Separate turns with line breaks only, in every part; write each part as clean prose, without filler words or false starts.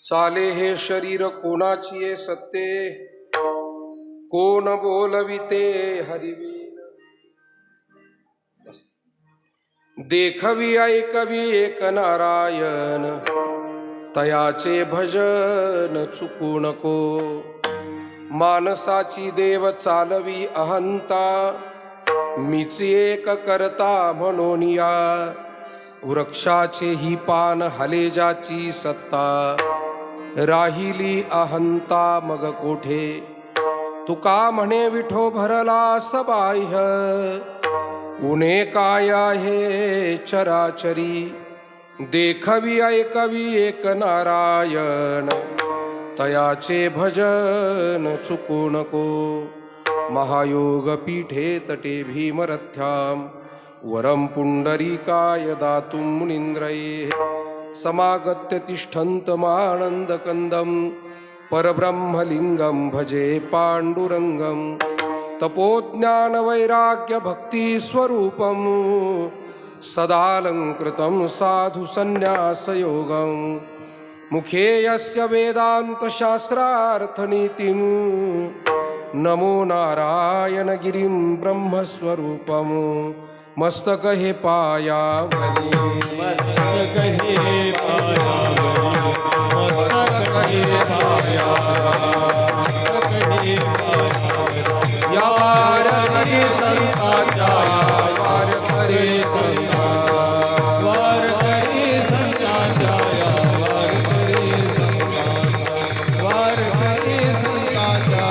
चाले हे शरीर कोणाची सत्ते, कोण बोलविते हरिवीन. देखवी ऐकवी एक नारायण, तयाचे भजन चुकू नको. मानसाची देव चालवी अहंता, मीच एक करता म्हणून या. वृक्षाचे ही पान हले ज्याची सत्ता, राहिली अहंता मग कोठे. तुका म्हणे विठो भरला सबाह्य, उणे काय आहे चराचरी. देखवी ऐकवी एक नारायण, तयाचे भजन चुकू नको. महायोग पीठे तटे भीमरथ्याम, वरम पुंडरीकाय दातुं मुनींद्रये. समागत्य तिष्ठन्तमानन्दकन्दं, परब्रह्मलिङ्गं भजे पाण्डुरङ्गं. तपोज्ञानवैराग्यभक्तिस्वरूपं, सदालङ्कृतं साधुसन्न्यासयोगं. मुखे यस्य वेदान्तशास्त्रार्थनीतिं, नमो नारायणगिरिं ब्रह्मस्वरूपं. मस्तक हे पायावरी,
मस्तक हे पायावरी, मस्तक हे पायावरी.
या वारकरी संतांच्या, वारकरी संता,
वारकरी संतांच्या, वारकरी संतांच्या, वारकरी संतांच्या,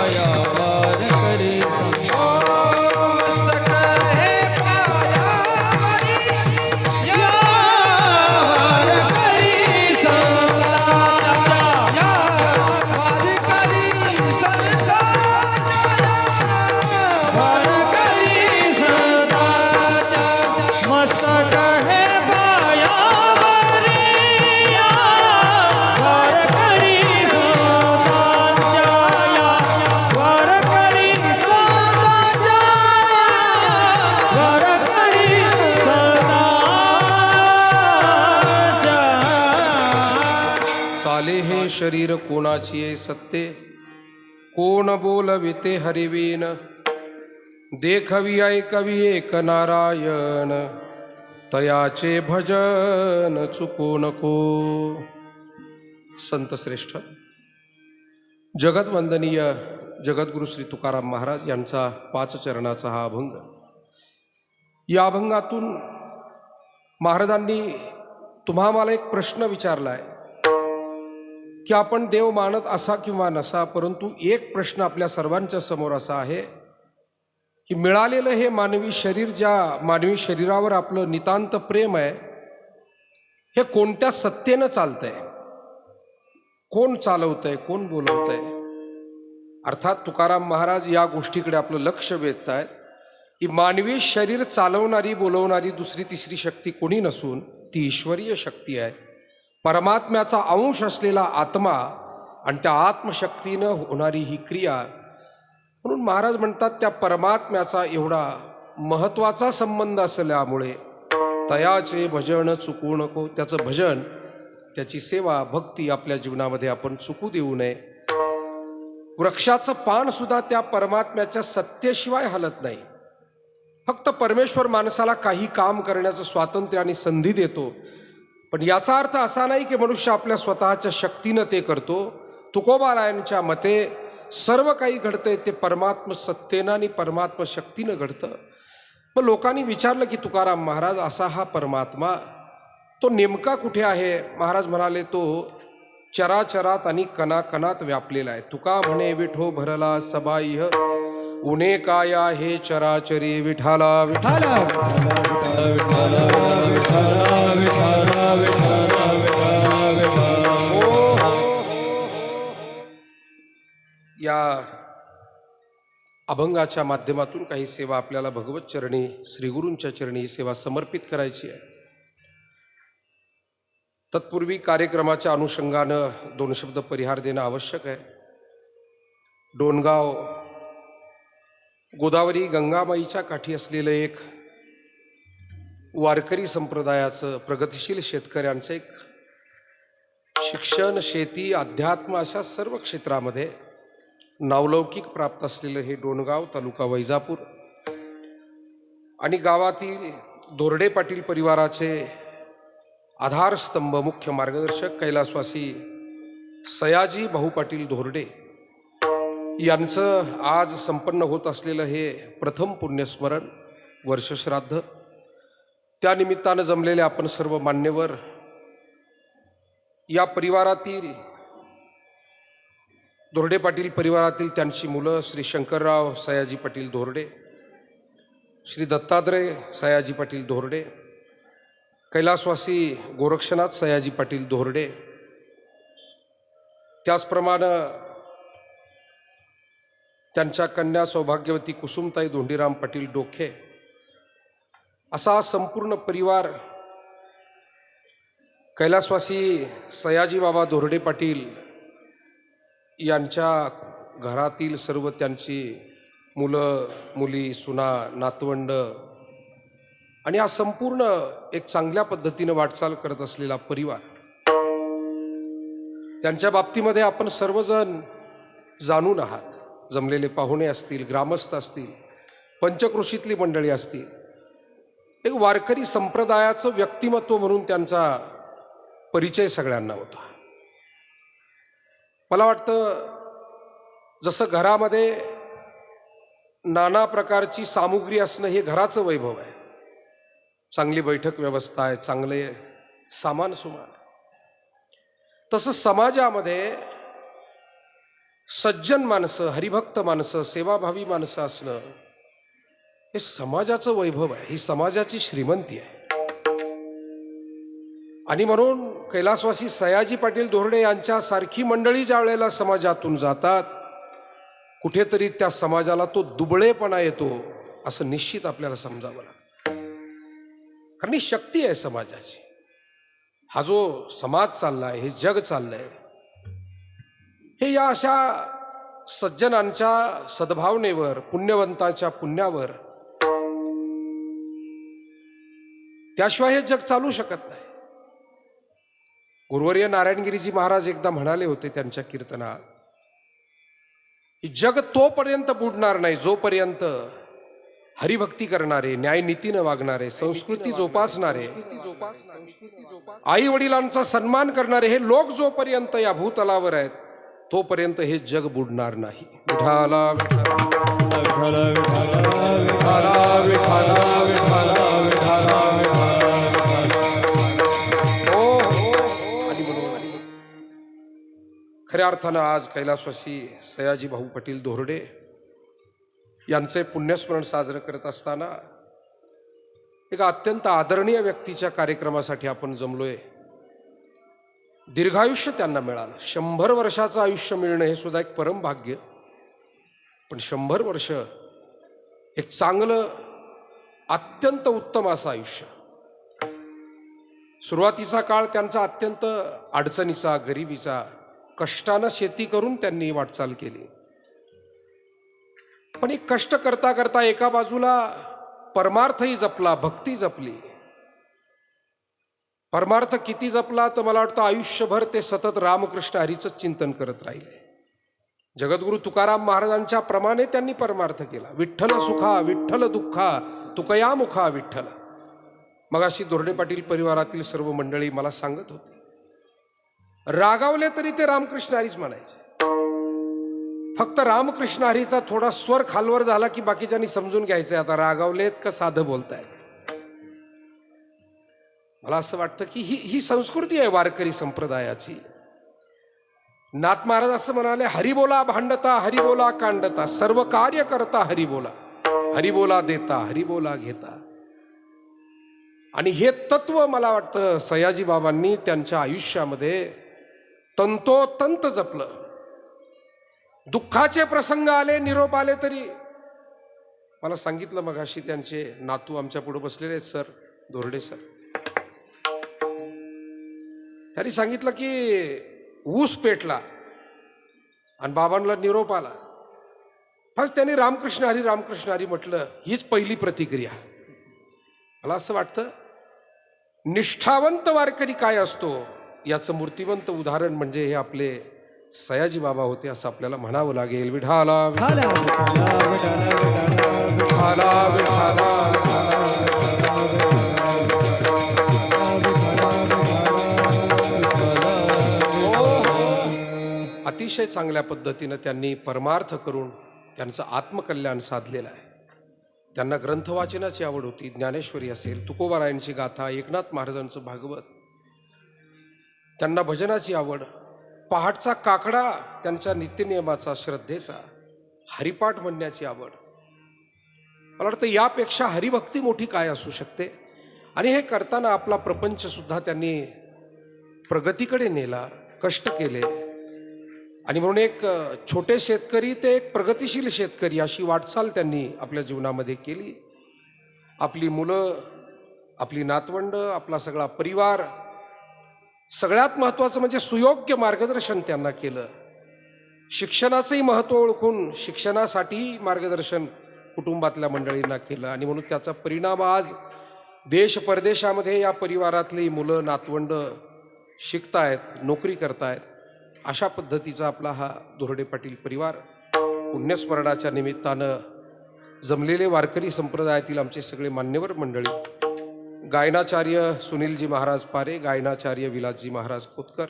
वारकरी संतांच्या.
शरीर कोणाची सत्ते, कोण बोलविते हरिवीन. देखवी ऐकवी एक नारायण, तयाचे भजन चुकू नको. संत श्रेष्ठ जगतवंदनीय जगद्गुरु श्री तुकाराम महाराज यांचा 5 चरणाचा हा अभंग. या अभंगातून महाराजांनी तुम्हा मला एक प्रश्न विचारला आहे की आपण देव मानत असा किंवा नसा, परंतु एक प्रश्न आपल्या सर्वांच्या समोर असा आहे की मिळालेलं हे मानवी शरीर, ज्या मानवी शरीरावर आपलं नितांत प्रेम आहे, हे कोणत्या सत्तेनं चालतंय, कोण चालवतंय, कोण बोलवतंय. अर्थात तुकाराम महाराज या गोष्टीकडे आपलं लक्ष वेधतायत की मानवी शरीर चालवणारी बोलवणारी दुसरी तिसरी शक्ती कोणी नसून ती ईश्वरीय शक्ती आहे. परमात्म्याचा अंश असलेला आत्मा आणि त्या आत्मशक्तीनं होणारी ही क्रिया. म्हणून महाराज म्हणतात त्या परमात्म्याचा एवढा महत्त्वाचा संबंध असल्यामुळे तयाचे भजन चुकू नको. त्याचं भजन, त्याची सेवा, भक्ती आपल्या जीवनामध्ये आपण चुकू देऊ नये. वृक्षाचं पान सुद्धा त्या परमात्म्याच्या सत्तेशिवाय हलत नाही. फक्त परमेश्वर माणसाला काही काम करण्याचं स्वातंत्र्य आणि संधी देतो, पण याचा अर्थ असा नाही की मनुष्य आपल्या स्वतःच्या शक्तीनं ते करतो. तुकोबारायांच्या मते सर्व काही घडतंय ते परमात्म सत्तेनं आणि परमात्म शक्तीनं घडतं. मग लोकांनी विचारलं की तुकाराम महाराज, असा हा परमात्मा तो नेमका कुठे आहे? महाराज म्हणाले, तो चराचरात आणि कणाकणात व्यापलेला आहे. तुका म्हणे विठो भरला सबाईह, उणे काया हे चराचरी विठाला विठाला. या अभंगाच्या माध्यमातून काही सेवा आपल्याला भगवत चरणी, श्रीगुरूंच्या चरणी ही सेवा समर्पित करायची आहे. तत्पूर्वी कार्यक्रमाच्या अनुषंगानं 2 शब्द परिहार देणं आवश्यक आहे. डोणगाव गोदावरी गंगामाईच्या काठी असलेलं एक वारकरी संप्रदायाचं, प्रगतिशील शेतकऱ्यांचं एक शिक्षण, शेती, अध्यात्म अशा सर्व क्षेत्रामध्ये नावलौकिक प्राप्त असलेलं हे डोणगाव तालुका वैजापूर आणि गावातील धोरडे पाटील परिवाराचे आधारस्तंभ, मुख्य मार्गदर्शक कैलासवासी सयाजी भाऊ पाटील धोरडे यांचं आज संपन्न होत असलेलं हे प्रथम पुण्यस्मरण वर्षश्राद्ध. त्यानिमित्तानं जमलेले आपण सर्व मान्यवर, या परिवारातील धोरडे पाटील परिवारातील त्यांची मुलं श्री शंकरराव सयाजी पाटील धोरडे, श्री दत्तात्रय सयाजी पाटील धोरडे, कैलासवासी गोरक्षनाथ सयाजी पाटील धोरडे, त्याचप्रमाणे त्यांच्या कन्या सौभाग्यवती कुसुमताई धोंडीराम पाटील डोखे, असा संपूर्ण परिवार कैलासवासी सयाजी बाबा धोरडे पाटील यांच्या घरातील सर्व त्यांची मुलं मुली, सुना, नातवंड आणि हा संपूर्ण एक चांगल्या पद्धतीने वाटचाल करत असलेला परिवार, त्यांच्या बाबतीमध्ये आपण सर्वजण जाणून आहात. जमलेले पाहुणे असतील, ग्रामस्थ असतील, पंचक्रोशीतली मंडळी असतील, एक वारकरी संप्रदायाचं व्यक्तिमत्व म्हणून त्यांचा परिचय सगळ्यांना होता. मला वाटतं जसं घरामध्ये नाना प्रकारची सामुग्री असणं हे घराचं वैभव आहे, चांगली बैठक व्यवस्था आहे, चांगले सामान सुमान, तसं समाजामध्ये सज्जन माणसं, हरिभक्त माणसं, सेवाभावी माणसं असणं हे समाजाचं वैभव आहे, ही समाजाची श्रीमंती आहे. आणि म्हणून कैलासवासी सयाजी पाटील धोरडे यांच्यासारखी मंडळी ज्या वेळेला समाजातून जातात, कुठेतरी त्या समाजाला तो दुबळेपणा येतो असं निश्चित आपल्याला समजावं लागतं. कारण ही शक्ती आहे समाजाची. हा जो समाज चाललाय, हे जग चाललंय, हे या अशा सज्जनांच्या सद्भावनेवर, पुण्यवंताच्या पुण्यावर, त्याशिवाय हे जग चालू शकत नाही. गुरुवर्य नारायणगिरीजी महाराज एकदा म्हणाले होते त्यांच्या कीर्तनात, जग तोपर्यंत बुडणार नाही जोपर्यंत हरिभक्ती करणारे, न्यायनीतीनं वागणारे, संस्कृती जोपासणारे, आई वडिलांचा सन्मान करणारे हे लोक जोपर्यंत या भूतलावर आहेत, तोपर्यंत हे जग बुडणार नाही. विठाला खऱ्या अर्थानं आज कैलासवासी सयाजी भाऊ पाटील धोरडे यांचे पुण्यस्मरण साजरं करत असताना एका अत्यंत आदरणीय व्यक्तीच्या कार्यक्रमासाठी आपण जमलोय. दीर्घायुष्य त्यांना मिळालं. 100 वर्षाचं आयुष्य मिळणं हे सुद्धा एक परम भाग्य. पण 100 वर्ष एक चांगलं, अत्यंत उत्तम असं आयुष्य. सुरुवातीचा काळ त्यांचा अत्यंत अडचणीचा, गरिबीचा, कष्टानं शेती करून त्यांनी वाटचाल केली. पण एक कष्ट करता करता एका बाजूला परमार्थही जपला, भक्ती जपली. परमार्थ किती जपला तर मला वाटतं आयुष्यभर ते सतत रामकृष्ण हरीचं चिंतन करत राहिले. जगद्गुरु तुकाराम महाराजांच्या प्रमाणे त्यांनी परमार्थ केला. विठ्ठल सुखा विठ्ठल दुःखा तुकया मुखा विठ्ठल. मगाशी दोर्डे पाटील परिवारातील सर्व मंडळी मला सांगत होते, रागावले तरी ते रामकृष्ण हरीच म्हणायचे. फक्त रामकृष्ण हरीचा थोडा स्वर खालवर झाला की बाकीच्यांनी समजून घ्यायचंय आता रागावलेत का साधं बोलतायत. मला असं वाटतं की ही संस्कृती आहे वारकरी संप्रदायाची. नाथ महाराज असं म्हणाले, हरिबोला भांडता हरिबोला कांडता, सर्व कार्य करता हरिबोला, हरिबोला देता हरिबोला घेता. आणि हे तत्व मला वाटतं सयाजी बाबांनी त्यांच्या आयुष्यामध्ये तंतोतंत जपलं. दुःखाचे प्रसंग आले, निरोप आले तरी मला सांगितलं मगाशी त्यांचे नातू आमच्या पुढे बसलेले आहेत सर, दोर्डे सर, त्यांनी सांगितलं की ऊस पेटला आणि बाबांना निरोप आला. फक्त त्यांनी रामकृष्ण हरी म्हटलं, हीच पहिली प्रतिक्रिया. मला असं वाटतं निष्ठावंत वारकरी काय असतो याचं मूर्तिवंत उदाहरण म्हणजे हे आपले सयाजी बाबा होते असं आपल्याला म्हणावं लागेल. विठाला विठाला विठाला विठाला. अतिशय चांगल्या पद्धतीनं त्यांनी परमार्थ करून त्यांचं आत्मकल्याण साधलेलं आहे. त्यांना ग्रंथ वाचनाची आवड होती. ज्ञानेश्वरी असेल, तुकोबारायांची गाथा, एकनाथ महाराजांचं भागवत. त्यांना भजनाची आवड, पहाटचा काकडा त्यांच्या नित्यनियमाचा, श्रद्धेचा, हरिपाठ म्हणण्याची आवड. मला वाटतं यापेक्षा हरिभक्ती मोठी काय असू शकते. आणि हे करताना आपला प्रपंच सुद्धा त्यांनी प्रगतीकडे नेला, कष्ट केले. आणि म्हणून एक छोटे शेतकरी ते एक प्रगतिशील शेतकरी अशी वाटचाल त्यांनी आपल्या जीवनामध्ये केली. आपली मुलं, आपली नातवंड, आपला सगळा परिवार, सगळ्यात महत्त्वाचं म्हणजे सुयोग्य मार्गदर्शन त्यांना केलं. शिक्षणाचंही महत्त्व ओळखून शिक्षणासाठी मार्गदर्शन कुटुंबातल्या मंडळींना केलं. आणि म्हणून त्याचा परिणाम आज देश परदेशामध्ये या परिवारातली मुलं नातवंड शिकतायत, नोकरी करतायत. अशा पद्धतीचा आपला हा दोर्डे पाटील परिवार. पुण्यस्मरणाच्या निमित्तानं जमलेले वारकरी संप्रदायातील आमचे सगळे मान्यवर मंडळी, गायनाचार्य सुनीलजी महाराज पारे, गायनाचार्य विलासजी महाराज खोतकर,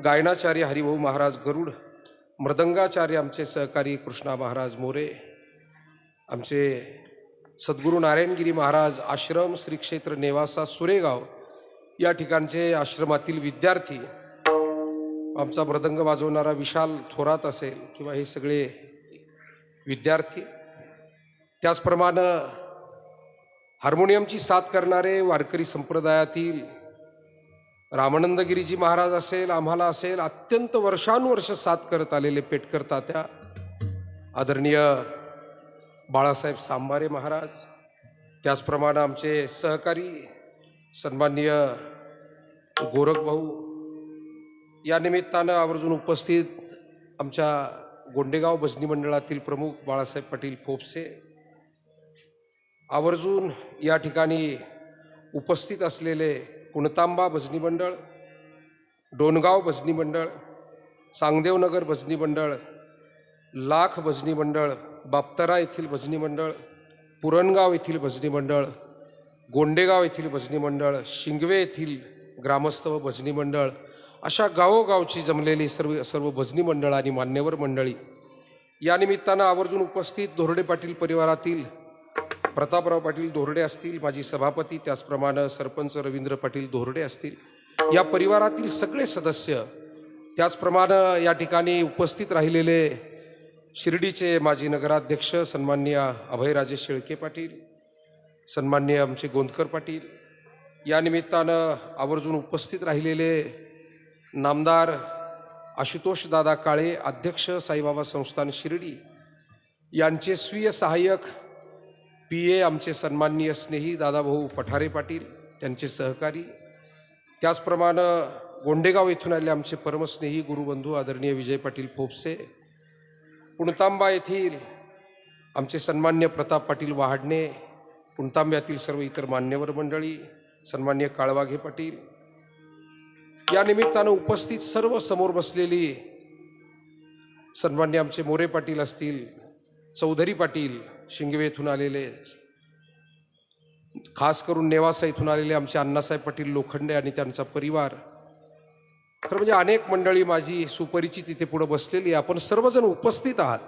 गायनाचार्य हरिभाऊ महाराज गरुड, मृदंगाचार्य आमचे सहकारी कृष्णा महाराज मोरे, आमचे सद्गुरू नारायणगिरी महाराज आश्रम श्री क्षेत्र नेवासा सुरेगाव या ठिकाणचे आश्रमातील विद्यार्थी, आमचा मृदंग वाजवणारा विशाल थोरात असेल किंवा हे सगळे विद्यार्थी, त्याचप्रमाणे हार्मोनियमची साथ करणारे वारकरी संप्रदायातील रामानंदगिरीजी महाराज असेल, आम्हाला असेल, अत्यंत वर्षानुवर्ष साथ करत आलेले पेटकर तात्या आदरणीय बाळासाहेब सांबारे महाराज, त्याचप्रमाणे आमचे सहकारी सन्माननीय गोरख भाऊ, या निमित्तानं आवर्जून उपस्थित आमच्या गोंडेगाव भजनी मंडळातील प्रमुख बाळासाहेब पाटील फोपसे, आवर्जून या ठिकाणी उपस्थित असलेले पुणतांबा भजनी मंडळ, डोनगाव भजनी मंडळ, चांगदेवनगर भजनी मंडळ, लाख भजनी मंडळ, बाप्तरा येथील भजनी मंडळ, पुरणगाव येथील भजनी मंडळ, गोंडेगाव येथील भजनी मंडळ, शिंगवे येथील ग्रामस्थ व भजनी मंडळ, अशा गावोगावची जमलेली सर्व भजनी मंडळ आणि मान्यवर मंडळी, या निमित्तानं आवर्जून उपस्थित दोर्डे पाटील परिवारातील प्रतापराव पाटील दोर्डे असतील, माजी सभापती, त्याचप्रमाणे सरपंच रवींद्र पाटील दोर्डे असतील, या परिवारातील सगळे सदस्य, त्याचप्रमाणे या ठिकाणी उपस्थित राहिलेले शिर्डीचे माजी नगराध्यक्ष सन्माननीय अभयराजे शेळके पाटील, सन्माननीय आमचे गोंदकर पाटील, या निमित्तानं आवर्जून उपस्थित राहिलेले नामदार आशुतोष दादा काळे, अध्यक्ष साईबाबा संस्थान शिर्डी, यांचे स्वीय सहाय्यक PA आमचे सन्माननीय स्नेही दादाभाऊ पठारे पाटील, त्यांचे सहकारी, त्याचप्रमाणे गोंडेगाव येथून आले आमचे परमस्नेही गुरुबंधू आदरणीय विजय पाटील फोपसे, पुणतांबा येथील आमचे सन्मान्य प्रताप पाटील वहाडणे, पुणतांब्यातील सर्व इतर मान्यवर मंडळी, सन्मान्य काळवाघे पाटील, या निमित्तानं उपस्थित सर्व समोर बसलेली सन्मान्य आमचे मोरे पाटील असतील, चौधरी पाटील शिंगवे येथून आलेले, खास करून नेवासा इथून आलेले आमचे अण्णासाहेब पाटील लोखंडे आणि त्यांचा परिवार, खरं म्हणजे अनेक मंडळी माझी सुपरिचित इथे पुढे बसलेली, आपण सर्वजण उपस्थित आहात.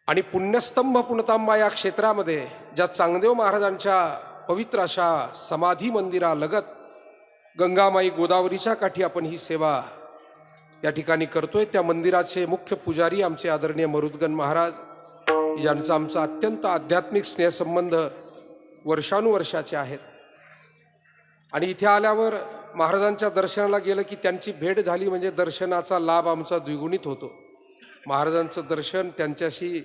आणि पुण्यस्तंभ पुणतांबा या क्षेत्रामध्ये ज्या चांगदेव महाराजांच्या पवित्र अशा समाधी मंदिरालगत गंगामाई गोदावरीच्या काठी आपण ही सेवा या ठिकाणी करतोय, त्या मंदिराचे मुख्य पुजारी आमचे आदरणीय मरुदगन महाराज, ज्यांचा आमचा अत्यंत आध्यात्मिक स्नेहसंबंध वर्षानुवर्षाचे आहेत. आणि इथे आल्यावर महाराजांच्या दर्शनाला गेलं की त्यांची भेट झाली म्हणजे दर्शनाचा लाभ आमचा द्विगुणित होतो. महाराजांचं दर्शन, त्यांच्याशी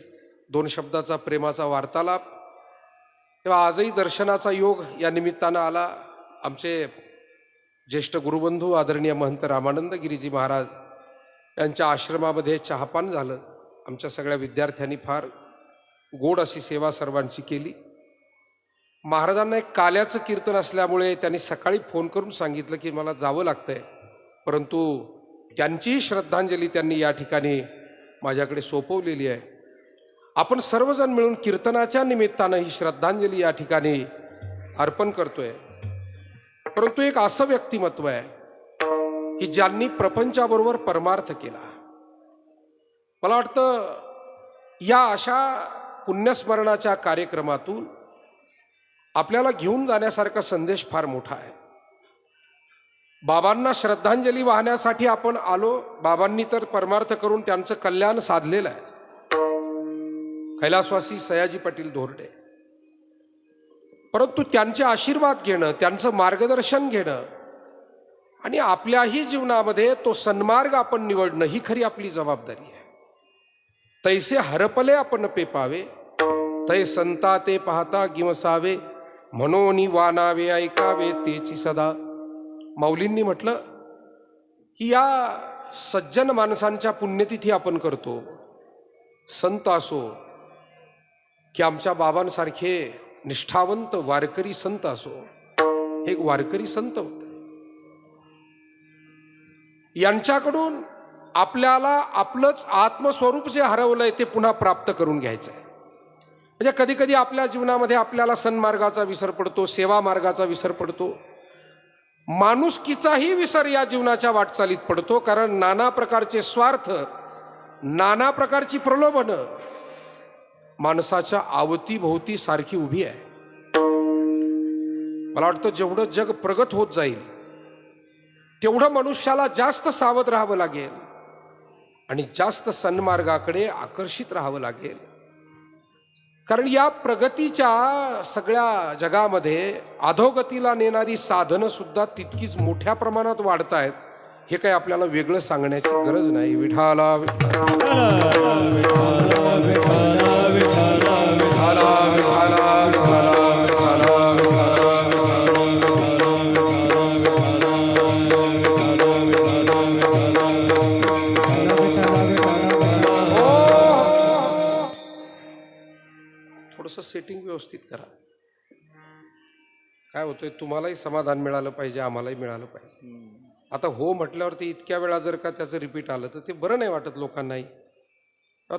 2 शब्दाचा प्रेमाचा वार्तालाप, तेव्हा आजही दर्शनाचा योग या निमित्तानं आला. आमचे ज्येष्ठ गुरुबंधू आदरणीय महंत रामानंद गिरीजी महाराज यांच्या आश्रमामध्ये चहापान झालं. आमच्या सगळ्या विद्यार्थ्यांनी फार गोड अशी सेवा सर्वांची केली. महाराजांना एक काल्याचं कीर्तन असल्यामुळे त्यांनी सकाळी फोन करून सांगितलं की मला जावं लागतंय, परंतु त्यांचीही श्रद्धांजली त्यांनी या ठिकाणी माझ्याकडे सोपवलेली आहे. आपण सर्वजण मिळून कीर्तनाच्या निमित्तानं ही श्रद्धांजली या ठिकाणी अर्पण करतोय. परंतु एक असं व्यक्तिमत्व आहे की ज्यांनी प्रपंचाबरोबर परमार्थ केला. मला वाटतं या अशा पुण्यस्मरणाच्या कार्यक्रमातून आपल्याला घेऊन जाण्यासारखा संदेश फार मोठा आहे. बाबांना श्रद्धांजली वाहण्यासाठी आपण आलो. बाबांनी तर परमार्थ करून त्यांचं कल्याण साधलेलं आहे. कैलासवासी सयाजी पाटील धोरडे, परंतु त्यांचे आशीर्वाद घेणं, त्यांचं मार्गदर्शन घेणं आणि आपल्याही जीवनामध्ये तो सन्मार्ग आपण निवडणं ही खरी आपली जबाबदारी आहे. तैसे हरपले आपण पेपावे, तै संता ते पाहता गिमसावे, म्हणोनी वानावे ऐकावे तेची सदा. माऊलींनी म्हटलं की या सज्जन माणसांच्या पुण्यतिथी आपण करतो. संत असो की आमच्या बाबांसारखे निष्ठावंत वारकरी संत असो, एक वारकरी संत होते, यांच्याकडून आपल्याला आपलंच आत्मस्वरूप जे हरवलंय ते पुन्हा प्राप्त करून घ्यायचं आहे. म्हणजे कधी कधी आपल्या जीवनामध्ये आपल्याला सन्मार्गाचा विसर पडतो, सेवा मार्गाचा विसर पडतो, माणुसकीचाही विसर या जीवनाच्या वाटचालीत पडतो. कारण नाना प्रकारचे स्वार्थ, नाना प्रकारची प्रलोभनं माणसाच्या अवतीभोवती सारखी उभी आहे. मला वाटतं जेवढं जग प्रगत होत जाईल तेवढं मनुष्याला जास्त सावध राहावं लागेल आणि जास्त सन्मार्गाकडे आकर्षित राहावं लागेल. कारण या प्रगतीच्या सगळ्या जगामध्ये अधोगतीला नेणारी साधनं सुद्धा तितकीच मोठ्या प्रमाणात वाढत आहेत. हे काही आपल्याला वेगळं सांगण्याची गरज नाही. विठाला थोडंसं सेटिंग व्यवस्थित करा. काय होतंय, तुम्हालाही समाधान मिळालं पाहिजे, आम्हालाही मिळालं पाहिजे. आता हो म्हटल्यावरती इतक्या वेळा जर का त्याचं रिपीट आलं तर ते बरं नाही वाटत लोकांनाही.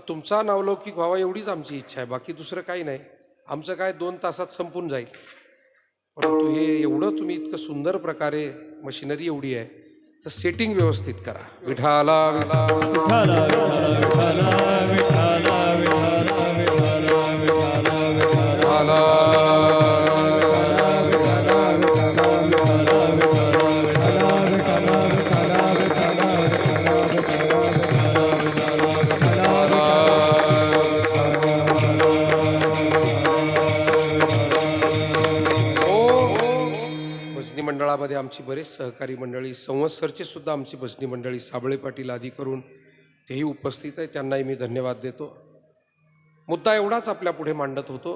तुमचा नावलौकिक व्हावा एवढीच आमची इच्छा आहे, बाकी दुसरं काही नाही. आमचं काय 2 तासात संपून जाईल. परंतु हे एवढं तुम्ही इतकं सुंदर प्रकारे मशिनरी एवढी आहे तर सेटिंग व्यवस्थित करा. विठाला मंडळामध्ये आमची बरेच सहकारी मंडळी, संवत्सरचे सुद्धा आमची भजनी मंडळी, साबळे पाटील आदी करून तेही उपस्थित आहे, त्यांनाही मी धन्यवाद देतो. मुद्दा एवढाच आपल्या पुढे मांडत होतो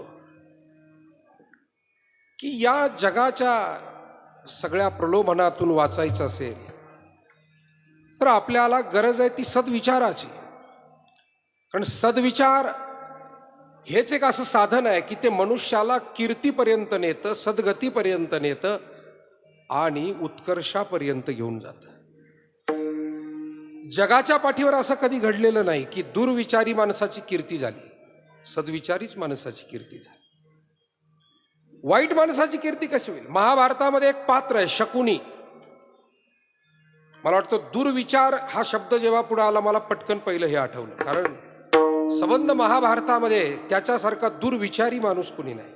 की या जगाच्या सगळ्या प्रलोभनातून वाचायचं असेल तर आपल्याला गरज आहे ती सद्विचाराची. कारण सद्विचार हेच एक असं साधन आहे की ते मनुष्याला कीर्तीपर्यंत नेतं, सद्गतीपर्यंत नेतं आणि उत्कर्षापर्यंत घेऊन जातं. जगाच्या पाठीवर असं कधी घडलेलं नाही की दुर्विचारी माणसाची कीर्ती झाली, सद्विचारीच माणसाची कीर्ती झाली. वाईट माणसाची कीर्ती कशी होईल? महाभारतामध्ये एक पात्र आहे शकुनी. मला वाटतं दुर्विचार हा शब्द जेव्हा पुढे आला मला पटकन पहिलं हे आठवलं, कारण संबंध महाभारतामध्ये त्याच्यासारखा दुर्विचारी माणूस कुणी नाही.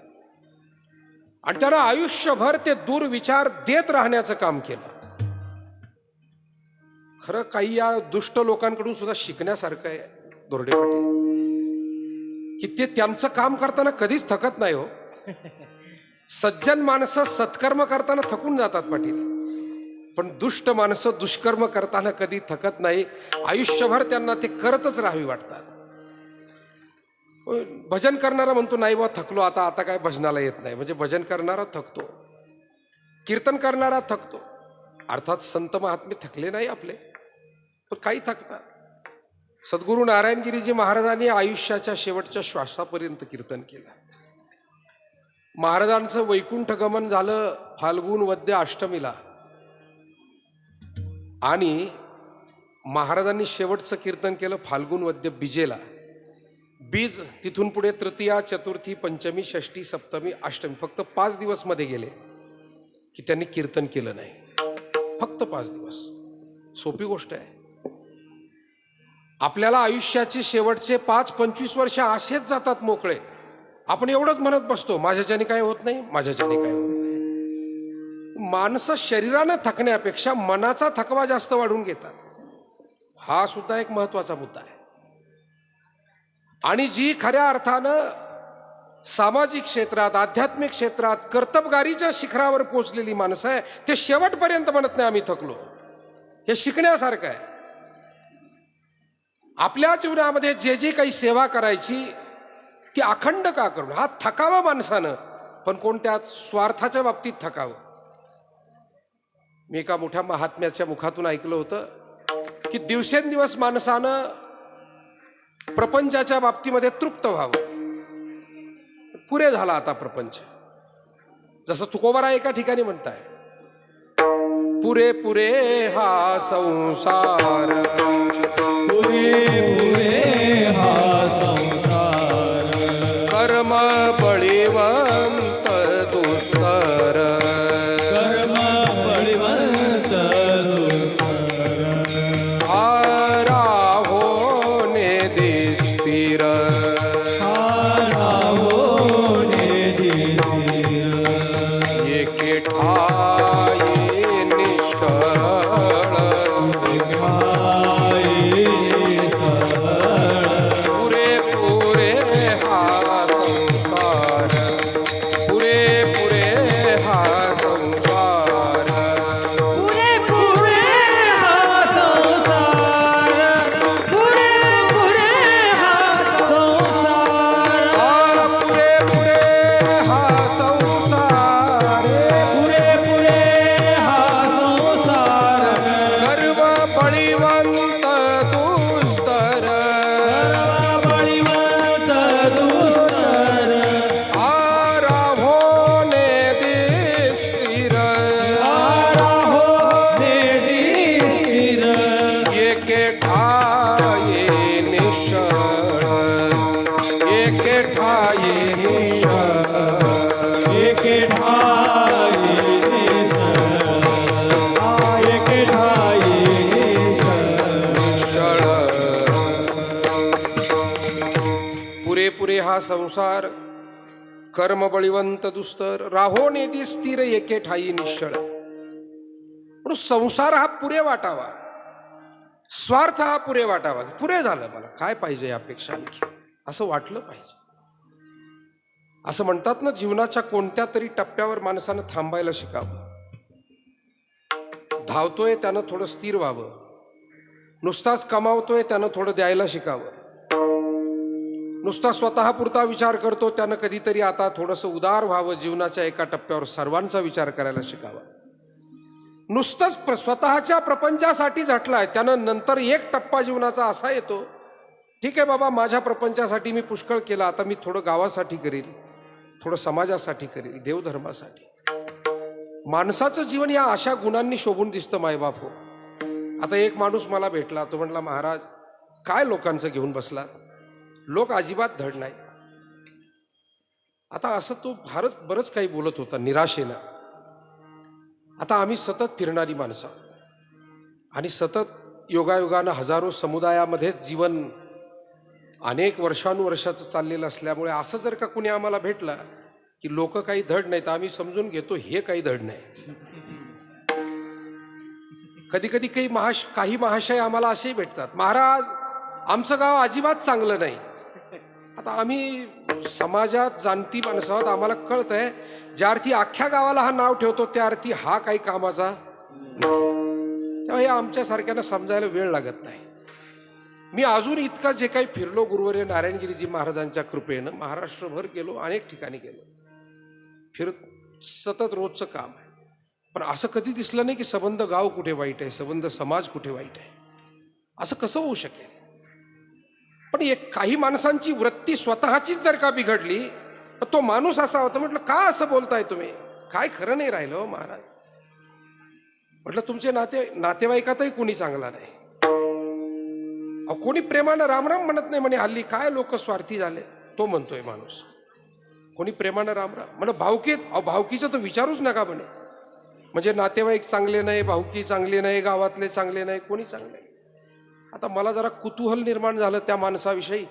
आणि त्यानं आयुष्यभर ते दुर्विचार देत राहण्याचं काम केलं. खरं काही या दुष्ट लोकांकडून सुद्धा शिकण्यासारखं आहे दोरडे पाटील, की ते त्यांचं काम करताना कधीच थकत नाही हो. सज्जन माणसं सत्कर्म करताना थकून जातात पाटील, पण दुष्ट माणसं दुष्कर्म करताना कधी थकत नाही. आयुष्यभर त्यांना ते करतच राहावी वाटतात. भजन करणारा म्हणतो नाही बा थकलो आता, आता काय भजनाला येत नाही. म्हणजे भजन करणारा थकतो, कीर्तन करणारा थकतो. अर्थात संत महात्मे थकले नाही आपले, पण काही थकतात. सद्गुरू नारायणगिरीजी महाराजांनी आयुष्याच्या शेवटच्या श्वासापर्यंत कीर्तन केलं. महाराजांचं वैकुंठ गमन झालं फाल्गुन वद्य अष्टमीला, आणि महाराजांनी शेवटचं कीर्तन केलं फाल्गुन वद्य बीजेला. बीज तिथून पुढे तृतीया, चतुर्थी, पंचमी, षष्ठी, सप्तमी, अष्टमी, फक्त 5 दिवस मध्ये गेले की त्यांनी कीर्तन केलं नाही. फक्त 5 दिवस. सोपी गोष्ट आहे. आपल्याला आयुष्याचे शेवटचे 5-25 वर्ष असेच जातात मोकळे. आपण एवढंच म्हणत बसतो माझ्याच्याने काय होत नाही, माझ्याच्याने काय होत नाही. माणसं शरीरानं थकण्यापेक्षा मनाचा थकवा जास्त वाढून घेतात. हा सुद्धा एक महत्वाचा मुद्दा आहे. आणि जी खऱ्या अर्थानं सामाजिक क्षेत्रात, आध्यात्मिक क्षेत्रात कर्तबगारीच्या शिखरावर पोहोचलेली माणसं आहे, ते शेवटपर्यंत म्हणत नाही आम्ही थकलो. हे शिकण्यासारखं आहे. आपल्या जीवनामध्ये जे जे काही सेवा करायची ती अखंड का करून, हा थकावं माणसानं, पण कोणत्या स्वार्थाच्या बाबतीत थकावं. मी एका मोठ्या महात्म्याच्या मुखातून ऐकलं होतं की दिवसेंदिवस माणसानं प्रपंचाच्या बाबतीमध्ये तृप्त व्हावं. पुरे झाला आता प्रपंच. जसं तुकोबाराय एका ठिकाणी म्हणताय, पुरे पुरे हा संसार,
पुरे पुरे हा संसार,
कर्म बळीवंत दुस्तर,
कर्म बळीवंत दुस्तर,
राहो नेदी स्थिर,
राहो नेदी स्थिर,
एके ठाई निष्कळ, पुरे पुरे हा संसार, पुरे पुरे हा संसार,
पुरे पुरे हा संसार, पुरे पुरे हा संसार,
पुरे पुरे हा संसार,
पुरे पुरे हा संसार,
गर्व बळीवंत दुस्तर,
बळीवंत दुस्तर,
राहो नेदी स्थिर,
राहो नेदी स्थिर,
एके ठाई निश्चळ, एके ठाई निश्चळ,
एके ठाई निश्चळ, एके ठाई निश्चळ,
पुरे पुरे हा संसार, कर्म बळीवंत दुस्तर, राहो नेदी स्थिर, एके ठाई निश्चळ. म्हणून संसार हा पुरे वाटावा, स्वार्थ हा पुरे वाटावा. पुरे झालं, मला काय पाहिजे यापेक्षा आणखी, असं वाटलं पाहिजे. असं म्हणतात ना, जीवनाच्या कोणत्या तरी टप्प्यावर माणसानं थांबायला शिकावं. धावतोय त्यानं थोडं स्थिर व्हावं, नुसताच कमावतोय त्यानं थोडं द्यायला शिकावं, नुसता स्वतःपुरता विचार करतो त्यानं कधीतरी आता थोडंसं उदार व्हावं. जीवनाच्या एका टप्प्यावर सर्वांचा विचार करायला शिकावा. नुसतंच स्वतःच्या प्रपंचासाठी झटलाय त्यानं नंतर एक टप्पा जीवनाचा असा येतो, ठीक आहे बाबा माझ्या प्रपंचासाठी मी पुष्कळ केला, आता मी थोडं गावासाठी करील, थोडं समाजासाठी करील, देवधर्मासाठी. माणसाचं जीवन या अशा गुणांनी शोभून दिसतं मायबाप हो. आता एक माणूस मला भेटला, तो म्हटला महाराज काय लोकांचं घेऊन बसला, लोक अजिबात धड नाही. आता असं तो फारच बरंच काही बोलत होता निराशेनं. आता आम्ही सतत फिरणारी माणसं आणि सतत योगायोगानं हजारो समुदायामध्येच जीवन अनेक वर्षानुवर्षाचं चाललेलं असल्यामुळे असं जर का कुणी आम्हाला भेटलं की लोक काही धड नाहीत, आम्ही समजून घेतो हे काही धड नाही. कधी कधी काही महाशय आम्हाला असेही भेटतात, महाराज आमचं गाव अजिबात चांगलं नाही. आता आम्ही समाजात जाणती माणसं आहोत, आम्हाला कळत आहे ज्या अर्थी अख्ख्या गावाला हा नाव ठेवतो त्या अर्थी हा काही कामाचा नाही. तेव्हा हे आमच्यासारख्यांना समजायला वेळ लागत नाही. मी अजून इतका जे काही फिरलो गुरुवर्य नारायणगिरीजी महाराजांच्या कृपेनं महाराष्ट्रभर गेलो, अनेक ठिकाणी गेलो, फिरत सतत रोजचं काम आहे. पण असं कधी दिसलं नाही की संबंध गाव कुठे वाईट आहे, संबंध समाज कुठे वाईट आहे. असं कसं होऊ शकेल? पण काही माणसांची वृत्ती स्वतःचीच जर का बिघडली तर तो माणूस असा होता. म्हटलं का असं बोलताय तुम्ही, काय खरं नाही राहिलं हो महाराज. म्हटलं तुमचे नातेवाईकातही कोणी चांगला नाही. कोणी प्रेमानं रामराम म्हणत नाही म्हणे. हल्ली काय लोक स्वार्थी झाले, तो म्हणतोय माणूस. कोणी प्रेमानं रामराम म्हणे. भावकीत भावकीचं तर विचारूच नका म्हणे. म्हणजे नातेवाईक चांगले नाही, भावकी चांगली नाही, गावातले चांगले नाही, कोणी चांगले नाही. आता मला जरा कुतूहल निर्माण झालं त्या माणसाविषयी,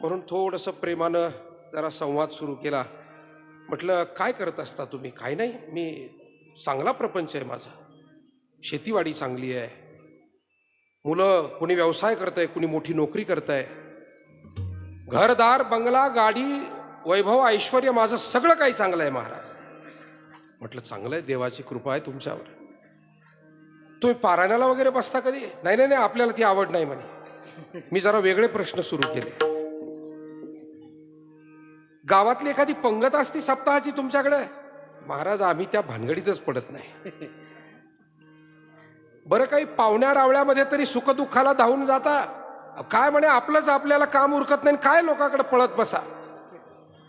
म्हणून थोडंसं प्रेमानं जरा संवाद सुरू केला. म्हटलं काय करत असता तुम्ही? काय नाही, मी चांगला प्रपंच आहे माझा, शेतीवाडी चांगली आहे, मुलं कोणी व्यवसाय करत आहे, कोणी मोठी नोकरी करत आहे, घरदार बंगला गाडी वैभव ऐश्वर माझं सगळं काही चांगलं आहे महाराज. म्हटलं चांगलं आहे, देवाची कृपा आहे तुमच्यावर. तुम्ही पारायणाला वगैरे बसता कधी? नाही नाही नाही, आपल्याला ती आवड नाही म्हणे. मी जरा वेगळे प्रश्न सुरू केले. गावातली एखादी पंगत असती सप्ताहाची तुमच्याकडे? महाराज आम्ही त्या भानगडीतच पडत नाही. बरं काही पाहुण्या रावळ्यामध्ये तरी सुखदुःखाला धावून जाता? काय म्हणे आपलंच आपल्याला काम उरकत नाही, काय लोकांकडे पळत बसा.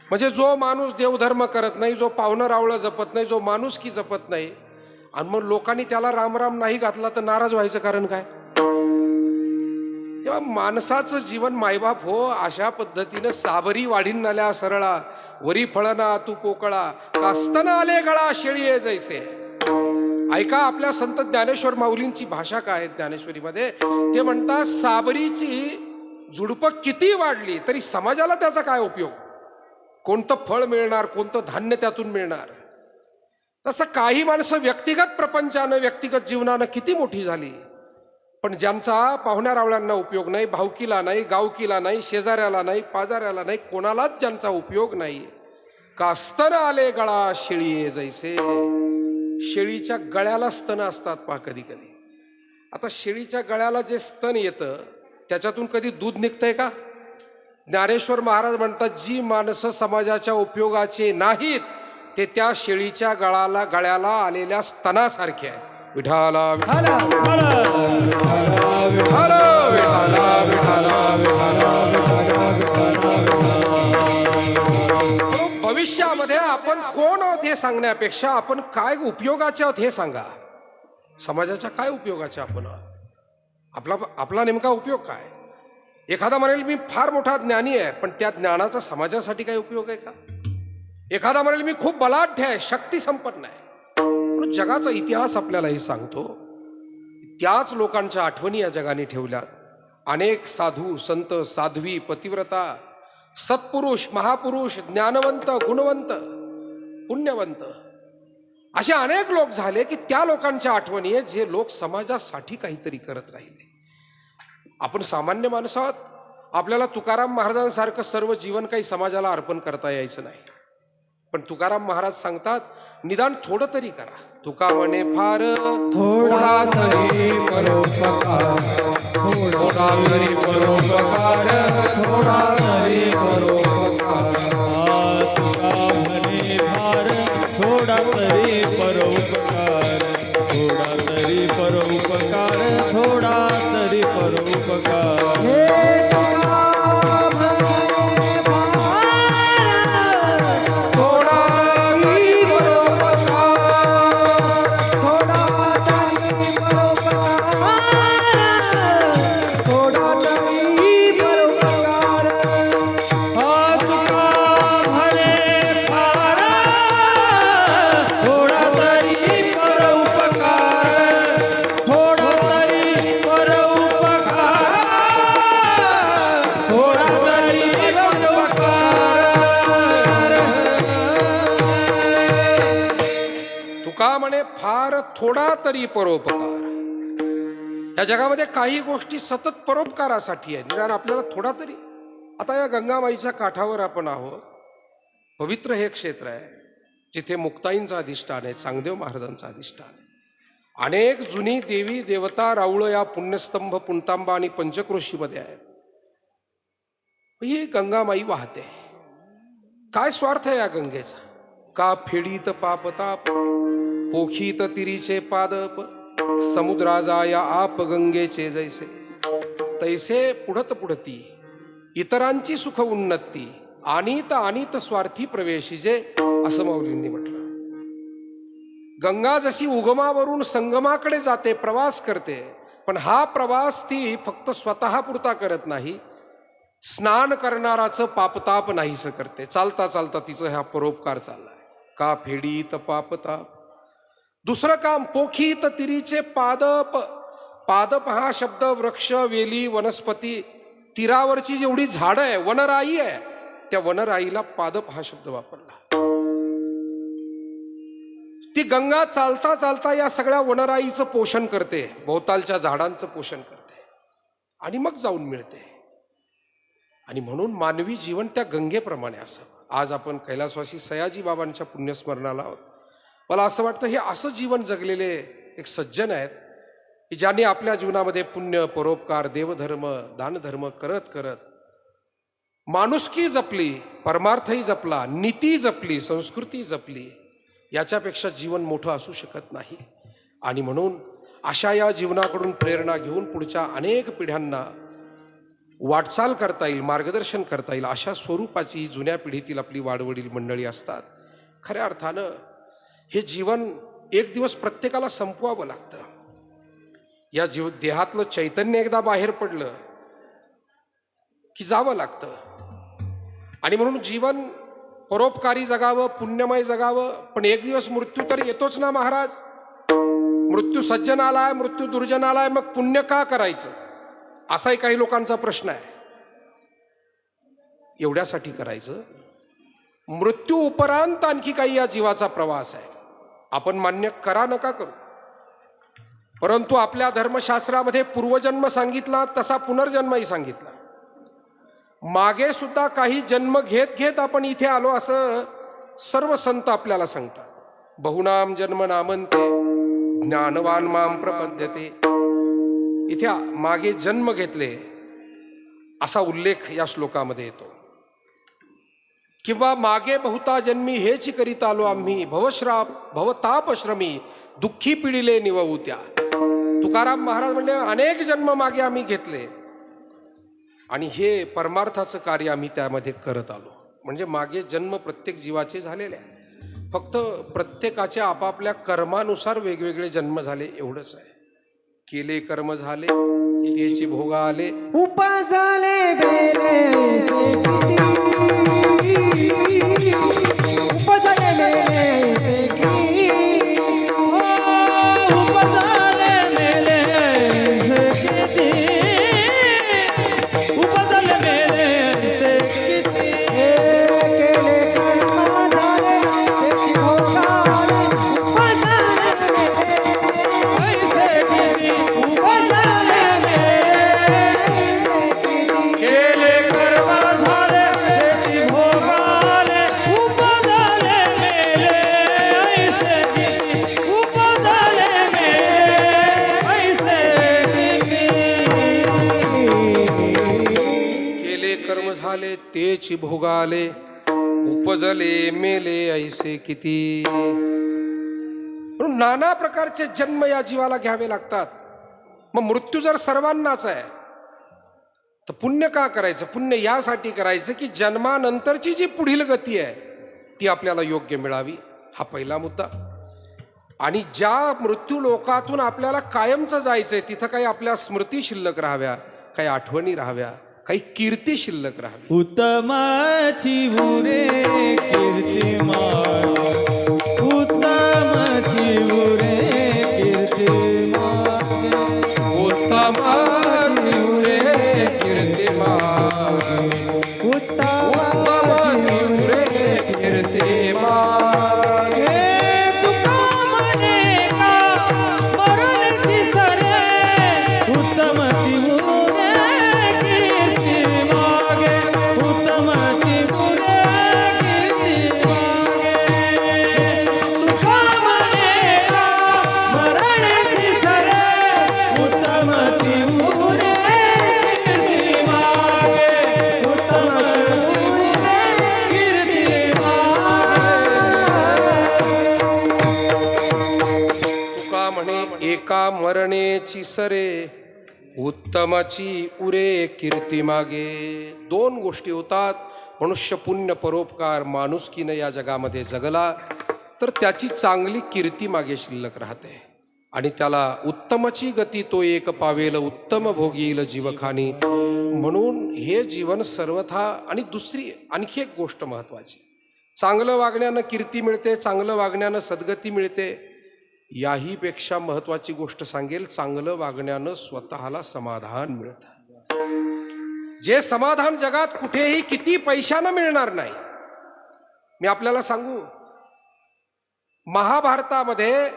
म्हणजे जो माणूस देवधर्म करत नाही, जो पाहुणं रावळं जपत नाही, जो माणुसकी जपत नाही, आणि मग लोकांनी त्याला रामराम नाही घातला तर नाराज व्हायचं कारण काय? तेव्हा माणसाचं जीवन मायबाप हो अशा पद्धतीनं साबरी वाढीन नाल्या सरळा वरी फळना तू पोकळा कास्तन आले गळा शेळी जैसे. ऐका आपल्या संत ज्ञानेश्वर माऊलींची भाषा काय आहे ज्ञानेश्वरीमध्ये. ते म्हणतात साबरीची झुडपं किती वाढली तरी समाजाला त्याचा काय उपयोग, कोणतं फळ मिळणार, कोणतं धान्य त्यातून मिळणार. तसं काही माणसं व्यक्तिगत प्रपंचानं व्यक्तिगत जीवनानं किती मोठी झाली, पण ज्यांचा पाहुण्या रावळ्यांना उपयोग नाही, भावकीला नाही, गावकीला नाही, शेजाऱ्याला नाही, पाजाऱ्याला नाही, कोणालाच ज्यांचा उपयोग नाही, कास्तन आले गळा शेळी जैसे. शेळीच्या गळ्याला स्तन असतात पहा कधी कधी. आता शेळीच्या गळ्याला जे स्तन येतं त्याच्यातून कधी दूध निघतंय का? ज्ञानेश्वर महाराज म्हणतात जी माणसं समाजाच्या उपयोगाचे नाहीत ते त्या शेळीच्या गळ्याला आलेल्या स्तनासारखे आहेत. विठाला विठाला भविष्यामध्ये आपण कोण आहोत हे सांगण्यापेक्षा आपण काय उपयोगाचे आहोत हे सांगा. समाजाच्या काय उपयोगाचे आपण आहोत, आपला नेमका उपयोग काय? एखादा म्हणेल मी फार मोठा ज्ञानी आहे, पण त्या ज्ञानाचा समाजासाठी काय उपयोग आहे का? एखादा म्हणेल मी खूप बलाढ्य आहे, शक्ती संपन्न आहे. पण जगाचा इतिहास आपल्याला हे सांगतो त्याच लोकांच्या आठवणी या जगाने ठेवल्यात. अनेक साधू संत साध्वी पतिव्रता सत्पुरुष महापुरुष ज्ञानवंत गुणवंत पुण्यवंत असे अनेक लोक झाले की त्या लोकांच्या आठवणी आहेत जे लोक समाजासाठी काहीतरी करत राहिले. आपण सामान्य माणसं आहोत, आपल्याला तुकाराम महाराजांसारखं सर्व जीवन काही समाजाला अर्पण करता यायचं नाही. पण तुकाराम महाराज सांगतात निदान थोडं तरी करा. तुका म्हणे फार
थोडा तरी परोपकार, थोडा तरी परोपकार, थोडा तरी परोपकार. तुका म्हणे फार थोडा तरी परोपकार, थोडा तरी परोपकार, थोडा तरी परोपकार.
तुका म्हणे फार थोडा तरी परोपकार. या जगामध्ये काही गोष्टी सतत परोपकारासाठी आहे, निदान आपल्याला थोडा तरी. आता या गंगामाईच्या काठावर आपण आहोत. पवित्र हे क्षेत्र आहे जिथे मुक्ताईंचं अधिष्ठान आहे, चांगदेव महाराजांचं अधिष्ठान आहे. अनेक जुनी देवी देवता राऊळ या पुण्यस्तंभ पुंतांबा आणि पंचक्रोशीमध्ये आहेत. ही गंगामाई वाहते. काय स्वार्थ आहे या गंगेचा? का फेडीत पापताप, पोखीत तिरीचे पादप, समुद्रा जाया आप गंगेचे जैसे, तैसे पुढत पुढती इतरांची सुख उन्नती, अनित स्वार्थी प्रवेशिजे, असं माऊलींनी म्हटलं. गंगा जशी उगमावरून संगमाकडे जाते, प्रवास करते, पण हा प्रवास ती फक्त स्वतः पुरता करत नाही, स्नान करणाराचं पापताप नाहीसं करते. चालता चालता तिचं हा परोपकार चाललाय. का फेडीत पापताप. दुसरं काम, पोखीत तिरीचे पादप. पादप हा शब्द वृक्ष, वेली, वनस्पती, तीरावरची जेवढी झाडं आहे, वनराई आहे, त्या वनराईला पादप हा शब्द वापरला. ती गंगा चालता चालता या सगळ्या वनराईचं पोषण करते, भोवतालच्या झाडांचं पोषण करते आणि मग जाऊन मिळते. आणि म्हणून मानवी जीवन त्या गंगेप्रमाणे असावं. आज आपण कैलासवासी सयाजी बाबांच्या पुण्यस्मरणाला आहोत. मला असं वाटतं हे असं जीवन जगलेले एक सज्जन आहेत की ज्यांनी आपल्या जीवनामध्ये पुण्य, परोपकार, देवधर्म, दानधर्म करत करत माणुसकी जपली, परमार्थही जपला, नीती जपली, संस्कृती जपली. याच्यापेक्षा जीवन मोठं असू शकत नाही. आणि म्हणून अशा या जीवनाकडून प्रेरणा घेऊन पुढच्या अनेक पिढ्यांना वाटचाल करता येईल, मार्गदर्शन करता येईल, अशा स्वरूपाची जुन्या पिढीतील आपली वाडवडील मंडळी असतात. खऱ्या अर्थानं हे जीवन एक दिवस प्रत्येकाला संपवावं लागतं. या देहातलं चैतन्य एकदा बाहेर पडलं की जावं लागतं. आणि म्हणून जीवन परोपकारी जगावं, पुण्यमय जगावं. पण एक दिवस मृत्यू तर येतोच ना महाराज. मृत्यू सज्जनालाय, मृत्यू दुर्जनालाय, मग पुण्य का करायचं, असाही काही लोकांचा प्रश्न आहे. एवढ्यासाठी करायचं, मृत्यू उपरांत आणखी काही या जीवाचा प्रवास आहे. आपण मान्य करा नका करू, परंतु आपल्या धर्मशास्त्रामध्ये पूर्वजन्म सांगितला, तसा पुनर्जन्मही सांगितला. मागे सुद्धा काही जन्म घेत घेत आपण इथे आलो, असं सर्व संत आपल्याला सांगतात. बहुनाम जन्म नामंते ज्ञानवान माम प्रपद्यते. इथे मागे जन्म घेतले असा उल्लेख या श्लोकामध्ये येतो. किंवा मागे बहुता जन्मी हेच करीत आलो आम्ही, भवतापश्रमी दुःखी पिढीले निववू त्या. तुकाराम महाराज म्हणले अनेक जन्म मागे आम्ही घेतले आणि हे परमार्थाचं कार्य आम्ही त्यामध्ये करत आलो. म्हणजे मागे जन्म प्रत्येक जीवाचे झालेले आहे, फक्त प्रत्येकाच्या आपापल्या कर्मानुसार वेगवेगळे जन्म झाले एवढंच आहे. केले कर्म झाले, त्याची भोग आले,
उपजले
तेची भोगाले, उपजले मेले ऐसे किती. म्हणून नाना प्रकारचे जन्म या जीवाला घ्यावे लागतात. मग मृत्यू जर सर्वांनाच आहे तर पुण्य का करायचं? पुण्य यासाठी करायचं की जन्मानंतरची जी पुढील गती आहे ती आपल्याला योग्य मिळावी, हा पहिला मुद्दा. आणि ज्या मृत्यू लोकातून आपल्याला कायमचं जायचंय तिथं काही आपल्या स्मृती शिल्लक राहाव्या, काही आठवणी राहाव्या, काही कीर्ती शिल्लक राहावी.
उत्तमाची उरे कीर्तिमान, उत्तमाची उरे कीर्तिमान,
उत्तमाची उरे कीर्तिमान, उत्तमाची उरे कीर्तिमान.
तुका
एका मरणेची सरे उत्तमाची उरे कीर्ती मागे. दोन गोष्टी होतात. मनुष्य पुण्य परोपकार माणुसकीनं या जगामध्ये जगला तर त्याची चांगली कीर्ती मागे शिल्लक राहते आणि त्याला उत्तमाची गती तो एक पावेल उत्तम भोग येईल जीवखानी. म्हणून हे जीवन सर्वथा. आणि दुसरी आणखी एक गोष्ट महत्त्वाची, चांगलं वागण्यानं कीर्ती मिळते, चांगलं वागण्यानं सद्गती मिळते. याही पेक्षा महत्त्वाची गोष्ट सांगेल, चांगलं वागण्यानं स्वतःला समाधान मिळतं. जे समाधान जगात कुठेही किती पैशानं मिळणार नाही. मी आपल्याला सांगू, महाभारतामध्ये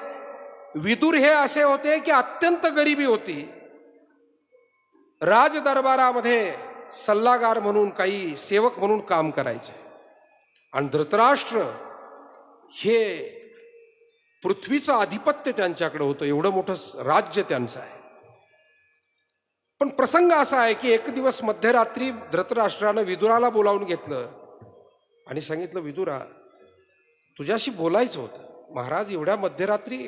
विदुर हे असे होते की अत्यंत गरिबी होती. राजदरबारामध्ये सल्लागार म्हणून, काही सेवक म्हणून काम करायचे. आणि धृतराष्ट्र हे पृथ्वीचं आधिपत्य त्यांच्याकडे होतं, एवढं मोठं राज्य त्यांचं आहे. पण प्रसंग असा आहे की एक दिवस मध्यरात्री धृतराष्ट्रानं विदुराला बोलावून घेतलं आणि सांगितलं, विदुरा, तुझ्याशी बोलायचं होतं. महाराज, एवढ्या मध्यरात्री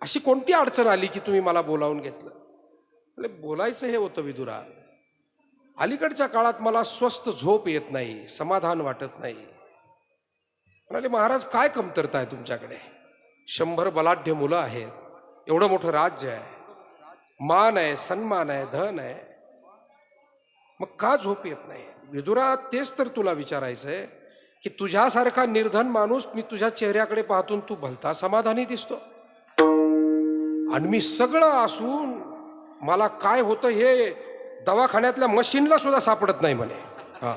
अशी कोणती अडचण आली की तुम्ही मला बोलावून घेतलं? म्हणजे बोलायचं हे होतं विदुरा, अलीकडच्या काळात मला स्वस्थ झोप येत नाही, समाधान वाटत नाही. म्हणाले, महाराज काय कमतरता आहे तुमच्याकडे? 100 बलाढ्य मुलं आहेत, एवढं मोठं राज्य आहे, मान आहे, सन्मान आहे, धन आहे, मग का झोप येत नाही? विदुरा, तेच तर तुला विचारायचं आहे की तुझ्यासारखा निर्धन माणूस मी तुझ्या चेहऱ्याकडे पाहतून तू भलता समाधानी दिसतो आणि मी सगळं असून मला काय होतं हे दवाखान्यातल्या मशीनला सुद्धा सापडत नाही म्हणे. हा,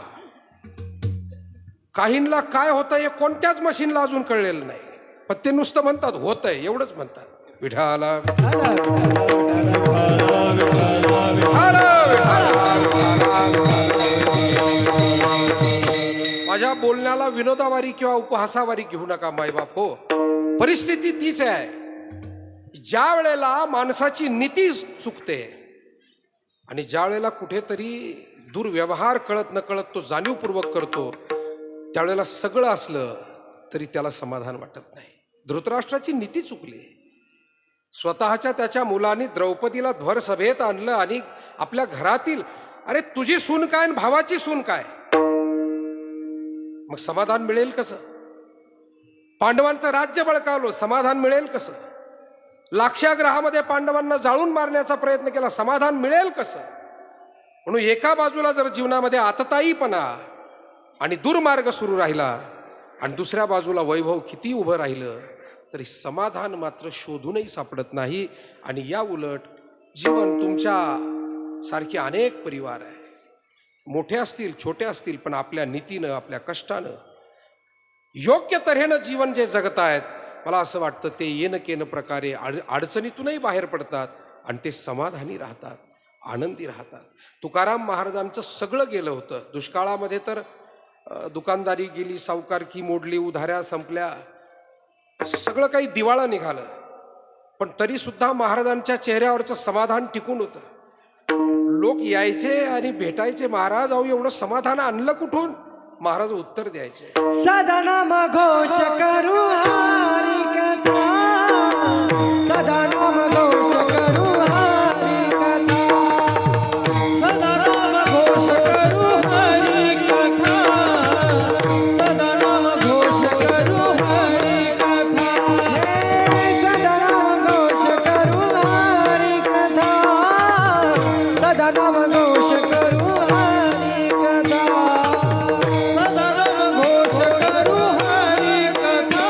काहींना काय होतं हे कोणत्याच मशीनला अजून कळलेलं नाही, पण ते नुसतं म्हणतात होतंय, एवढंच म्हणतात. विठाला माझ्या बोलण्याला विनोदावारी किंवा उपहासावारी घेऊ नका मायबाप हो. परिस्थिती तीच आहे. ज्या वेळेला माणसाची नीती चुकते आणि ज्या वेळेला कुठेतरी दुर्व्यवहार कळत न कळत तो जाणीवपूर्वक करतो, त्यावेळेला सगळं असलं तरी त्याला समाधान वाटत नाही. धृतराष्ट्राची नीती चुकली. स्वतःच्या त्याच्या मुलांनी द्रौपदीला ध्वर सभेत आणलं आणि आपल्या घरातील, अरे तुझी सून काय आणि भावाची सून काय, मग समाधान मिळेल कसं? पांडवांचं राज्य बळकावलं, समाधान मिळेल कसं? लाक्षागृहामध्ये पांडवांना जाळून मारण्याचा प्रयत्न केला, समाधान मिळेल कसं? म्हणून एका बाजूला जर जीवनामध्ये आतताईपणा आणि दुर्मार्ग सुरू राहिला आणि दुसऱ्या बाजूला वैभव किती उभं राहिलं तरी समाधान मात्र शोधूनही सापडत नाही. आणि या उलट जीवन तुमच्या सारखे अनेक परिवार आहे, मोठे असतील छोटे असतील, पण आपल्या नीतीनं, आपल्या कष्टानं, योग्य तऱ्हेनं जीवन जे जगतायत, मला असं वाटतं ते येणं केनं प्रकारे अडचणीतूनही बाहेर पडतात आणि ते समाधानी राहतात, आनंदी राहतात. तुकाराम महाराजांचं सगळं गेलं होतं. दुष्काळामध्ये तर दुकानदारी गेली, सावकारकी मोडली, उधाऱ्या संपल्या, सगळं काही दिवाळं निघालं, पण तरी सुद्धा महाराजांच्या चेहऱ्यावरचं समाधान टिकून होतं. लोक यायचे आणि भेटायचे, महाराज अहो एवढं समाधान आणलं कुठून? महाराज उत्तर द्यायचे,
सदानाम घोष करू हरी कथा, सदानाम घोष करू हरी कथा, सदानाम घोष करू हरी कथा, सदानाम घोष करू हरी कथा, सदानाम घोष करू हरी कथा, सदानाम घोष करू हरी कथा, सदानाम घोष करू हरी कथा,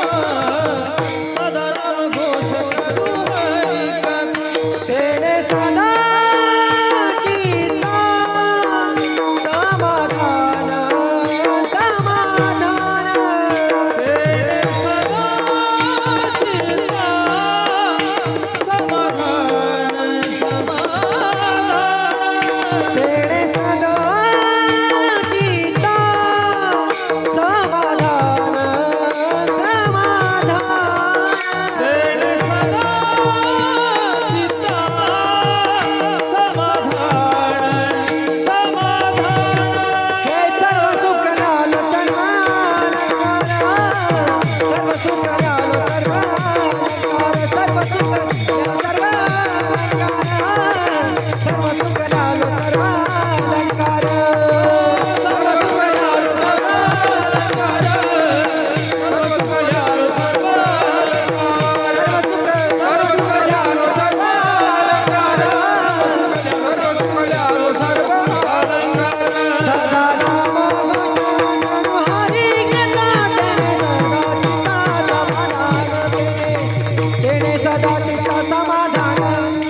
सदा चित्त समाधान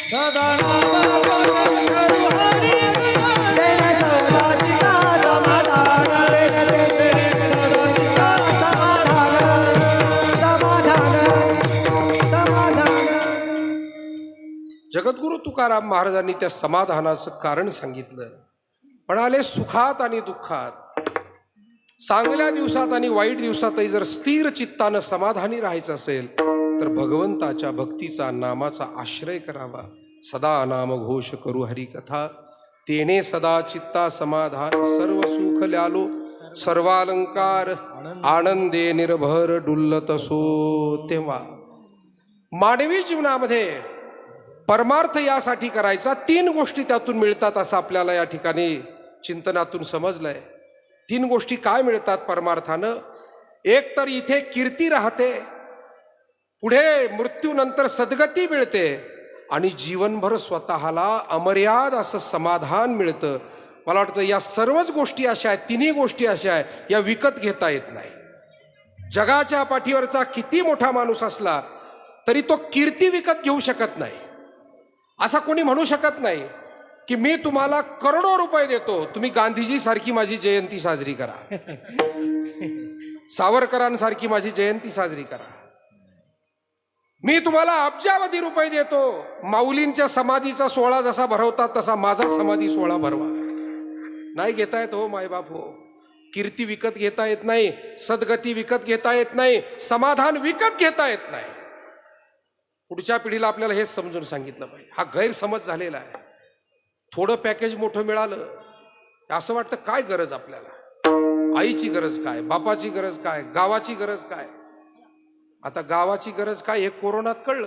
सदा नाम घोष करू हरी कथा
तेने सदा चित्त समाधान तेने सदा चित्त समाधान समाधान
जगद्गुरु तुकाराम महाराजांनी त्या समाधानाचं कारण सांगितलं. म्हणाले सुखात आणि दुःखात, चांगल्या दिवसात आणि वाईट दिवसातही जर स्थिर चित्तानं समाधानी राहायचं असेल तर भगवंताच्या भक्तीचा नामाचा आश्रय करावा. सदा नाम घोष करू हरी कथा तेने सदा चित्ता समाधान सर्व सुख ल्यालो सर्वालंकार आनंदे निर्भर डुल्लत सो. तेव्हा मानवी जीवनामध्ये परमार्थ यासाठी करायचा 3 गोष्टी त्यातून मिळतात असं आपल्याला या ठिकाणी चिंतनातून समजलंय. 3 गोष्टी काय मिळतात परमार्थानं? एक तर इथे कीर्ती राहते, पुढे मृत्यूनंतर सद्गती मिळते आणि जीवनभर स्वतःला अमर्याद असं समाधान मिळतं. मला वाटतं या सर्वच गोष्टी अशा आहेत, 3ही गोष्टी अशा आहेत, या विकत घेता येत नाही. जगाच्या पाठीवरचा किती मोठा माणूस असला तरी तो कीर्ती विकत घेऊ शकत नाही. असा कोणी म्हणू शकत नाही की मी तुम्हाला करोडो रुपये देतो, तुम्ही गांधीजी सारखी माझी जयंती साजरी करा, सावरकरांसारखी माझी जयंती साजरी करा. मी तुम्हाला अब्जावधी रुपये देतो, माऊलींच्या समाधीचा सोहळा जसा भरवतात तसा माझा समाधी सोहळा भरवा. नाही घेता येत हो मायबाप हो. कीर्ती विकत घेता येत नाही, सद्गती विकत घेता येत नाही, समाधान विकत घेता येत नाही. पुढच्या पिढीला आपल्याला हेच समजून सांगितलं पाहिजे. हा गैरसमज झालेला आहे. थोडं पॅकेज मोठं मिळालं असं वाटतं काय गरज आपल्याला, आईची गरज काय, बापाची गरज काय, गावाची गरज काय. आता गावाची गरज काय हे कोरोनात कळलं.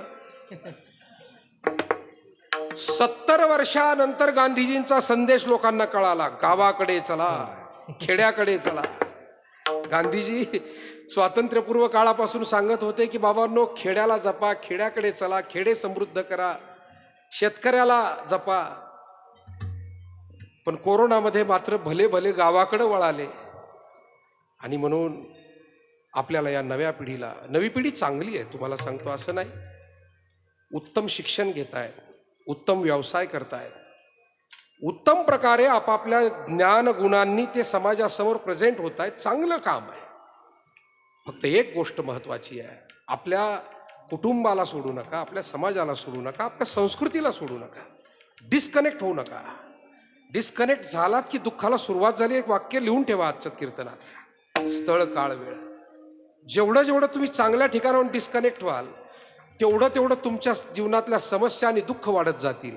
70 वर्षानंतर गांधीजींचा संदेश लोकांना कळाला, गावाकडे चला, खेड्याकडे चला. गांधीजी स्वातंत्र्यपूर्व काळापासून सांगत होते की बाबांनो, खेड्याला जपा, खेड्याकडे चला, खेडे समृद्ध करा, शेतकऱ्याला जपा. पण कोरोनामध्ये मात्र भले भले गावाकडे वळाले. आणि म्हणून आपल्याला या नव्या पिढीला, नवी पिढी चांगली आहे तुम्हाला सांगतो असं नाही, उत्तम शिक्षण घेतायत, उत्तम व्यवसाय करतायत, उत्तम प्रकारे आपापल्या ज्ञान गुणांनी ते समाजासमोर प्रेझेंट होत आहेत. चांगलं काम आहे. फक्त एक गोष्ट महत्वाची आहे, आपल्या कुटुंबाला सोडू नका, आपल्या समाजाला सोडू नका, आपल्या संस्कृतीला सोडू नका. डिस्कनेक्ट होऊ नका. डिस्कनेक्ट झालात की दुःखाला सुरुवात झाली. एक वाक्य लिहून ठेवा आजच्या कीर्तनात, स्थळ काळ वेळ. जेवढं जेवढं तुम्ही चांगल्या ठिकाणाहून डिस्कनेक्ट व्हाल तेवढं तेवढं तुमच्या जीवनातल्या समस्या आणि दुःख वाढत जातील.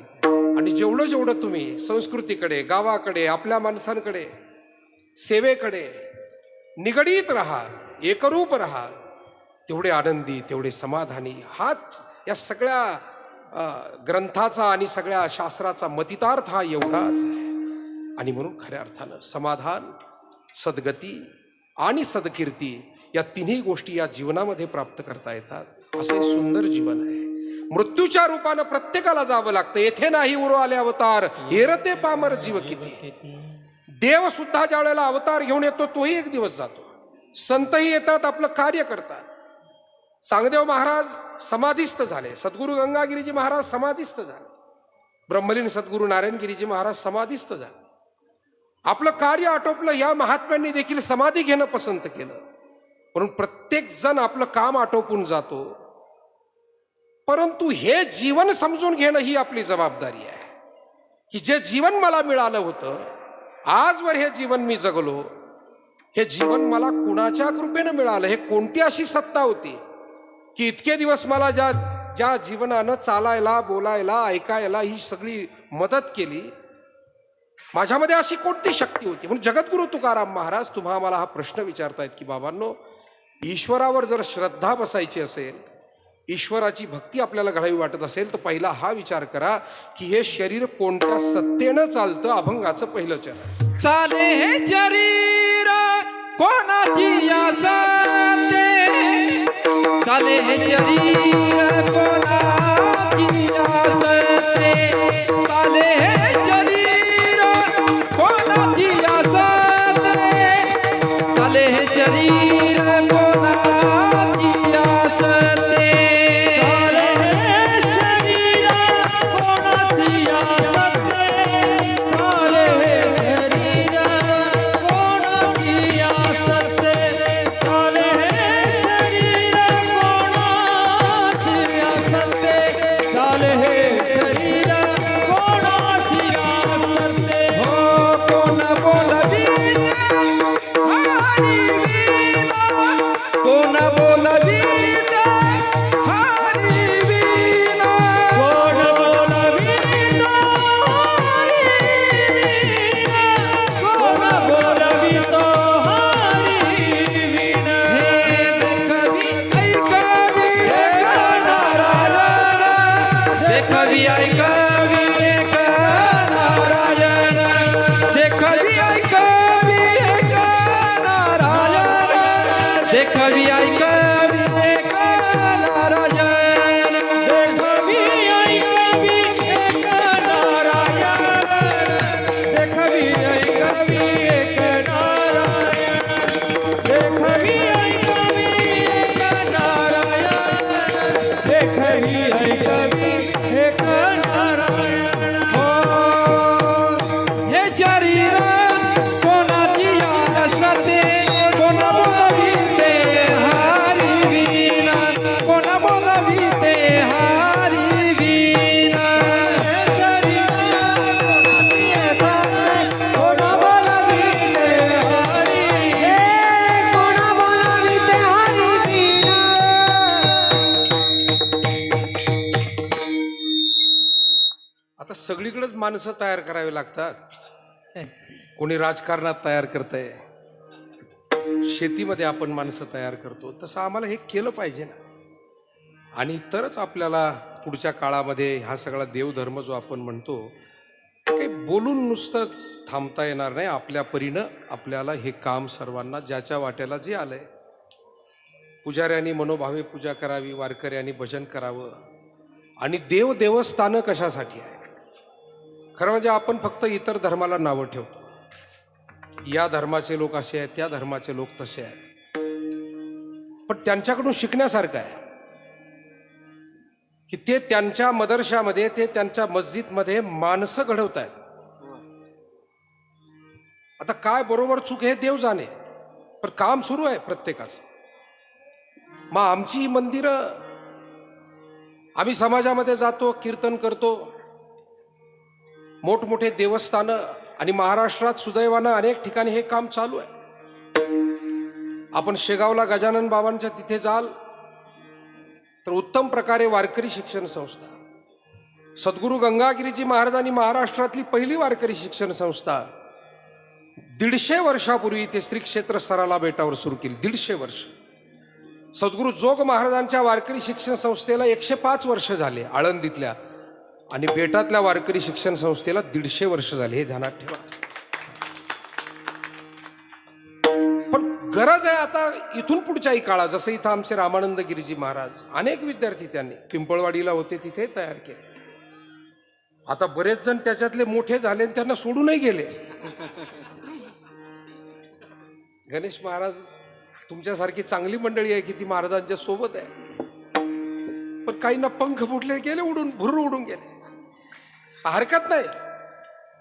आणि जेवढं जेवढं तुम्ही संस्कृतीकडे, गावाकडे, आपल्या माणसांकडे, सेवेकडे निगडीत राहाल, एकरूप राहाल, तेवढे आनंदी, तेवढे समाधानी. हाच या सगळ्या ग्रंथाचा आणि सगळ्या शास्त्राचा मतितार्थ हा एवढाच आहे. आणि म्हणून खऱ्या अर्थानं समाधान, सद्गती आणि सद्कीर्ती या 3ही गोष्टी या जीवनामध्ये प्राप्त करता येतात. असं एक सुंदर जीवन आहे. मृत्यूच्या रूपानं प्रत्येकाला जावं लागतं. येथे नाही उरो आले अवतार, हेरते पामर जीव किती. देव सुद्धा ज्या वेळेला अवतार घेऊन येतो तोही एक दिवस जातो. संतही येतात, आपलं कार्य करतात. चांगदेव महाराज समाधिस्थ झाले, सद्गुरू गंगागिरीजी महाराज समाधिस्थ झाले, ब्रह्मलीन सद्गुरू नारायणगिरीजी महाराज समाधिस्थ झाले. आपलं कार्य आटोपलं. या महात्म्यांनी देखील समाधी घेणं पसंत केलं. म्हणून प्रत्येक जण आपलं काम आटोपून जातो. परंतु हे जीवन समजून घेणं ही आपली जबाबदारी आहे की जे जीवन मला मिळालं होतं, आजवर हे जीवन मी जगलो, हे जीवन मला कुणाच्या कृपेनं मिळालं. हे कोणती अशी सत्ता होती की इतके दिवस मला ज्या जीवनानं चालायला, बोलायला, ऐकायला ही सगळी मदत केली, माझ्यामध्ये अशी कोणती शक्ती होती. म्हणून जगद्गुरु तुकाराम महाराज तुम्हा आम्हाला हा प्रश्न विचारतायत की बाबांनो, ईश्वरावर जर श्रद्धा बसायची असेल, ईश्वराची भक्ती आपल्याला घडावी वाटत असेल, तर पहिला हा विचार करा की हे शरीर कोणत्या सत्तेनं चालतं. अभंगाचं पहिलं चरण.
चाले हे शरीर कोणाची आसते, चाले हे शरीर कोणाची आसते, चाले हे शरीर कोणाची आसते, चाले हे शरीर कोणाची आसते. देखवी ऐकवी एक नारायण देखवी ऐकवी एक नारायण देखवी ऐकवी एक नारायण देखवी ऐकवी एक नारायण देखवी ऐकवी एक नारायण देखवी ऐकवी एक नारायण देखवी ऐकवी एक नारायण हो हे शरीर कोणाची असते कोण बोलविते हरी वीणा कोण बोलविते हरी वीणा हे शरीर
कोण बोलविते हरी कोण बोलविते हरी वीणा
आता सगळीकडेच माणसं तयार करावी लागतात. कोणी राजकारणात तयार करतंय, शेतीमध्ये आपण माणसं तयार करतो, तसं आम्हाला हे केलं पाहिजे ना. आणि तरच आपल्याला पुढच्या काळामध्ये हा सगळा देवधर्म जो आपण म्हणतो काही बोलून नुसतंच थांबता येणार नाही. आपल्या परीनं आपल्याला हे काम सर्वांना ज्याच्या वाट्याला जे आलंय, पुजाऱ्यांनी मनोभावे पूजा करावी, वारकऱ्यांनी भजन करावं. आणि देवस्थानं कशासाठी आहे? खरं म्हणजे आपण फक्त इतर धर्माला नावं ठेवतो, या धर्माचे लोक असे आहेत, त्या धर्माचे लोक तसे आहेत. पण त्यांच्याकडून शिकण्यासारखं आहे की ते त्यांच्या मदरशामध्ये, ते त्यांच्या मस्जिदमध्ये माणसं घडवत आहेत. आता काय बरोबर चूक हे देव जाणे, पण काम सुरू आहे प्रत्येकाचं. मग आमची मंदिरं, आम्ही समाजामध्ये जातो, कीर्तन करतो, मोठमोठे देवस्थानं, आणि महाराष्ट्रात सुदैवानं अनेक ठिकाणी हे काम चालू आहे. आपण शेगावला गजानन बाबांच्या तिथे जाल तर उत्तम प्रकारे वारकरी शिक्षण संस्था, सद्गुरू गंगागिरीजी महाराजांनी महाराष्ट्रातली पहिली वारकरी शिक्षण संस्था 150 वर्षापूर्वी ते श्री क्षेत्र सराला बेटावर सुरू केली. 150 वर्ष. सद्गुरू जोग महाराजांच्या वारकरी शिक्षण संस्थेला 105 वर्ष झाले आळंदीतल्या, आणि बेटातल्या वारकरी शिक्षण संस्थेला 150 वर्ष झाले. हे ध्यानात ठेवा. पण गरज आहे आता इथून पुढच्याही काळात, जसं इथं आमचे रामानंद गिरीजी महाराज, अनेक विद्यार्थी त्यांनी पिंपळवाडीला होते तिथे तयार केले. आता बरेच जण त्याच्यातले मोठे झाले आणि त्यांना सोडूनही गेले. गणेश महाराज तुमच्यासारखी चांगली मंडळी आहे की ती महाराजांच्या सोबत आहे, पण काहींना पंख फुटले, गेले उडून, भुर्र उडून गेले. हरकत नाही,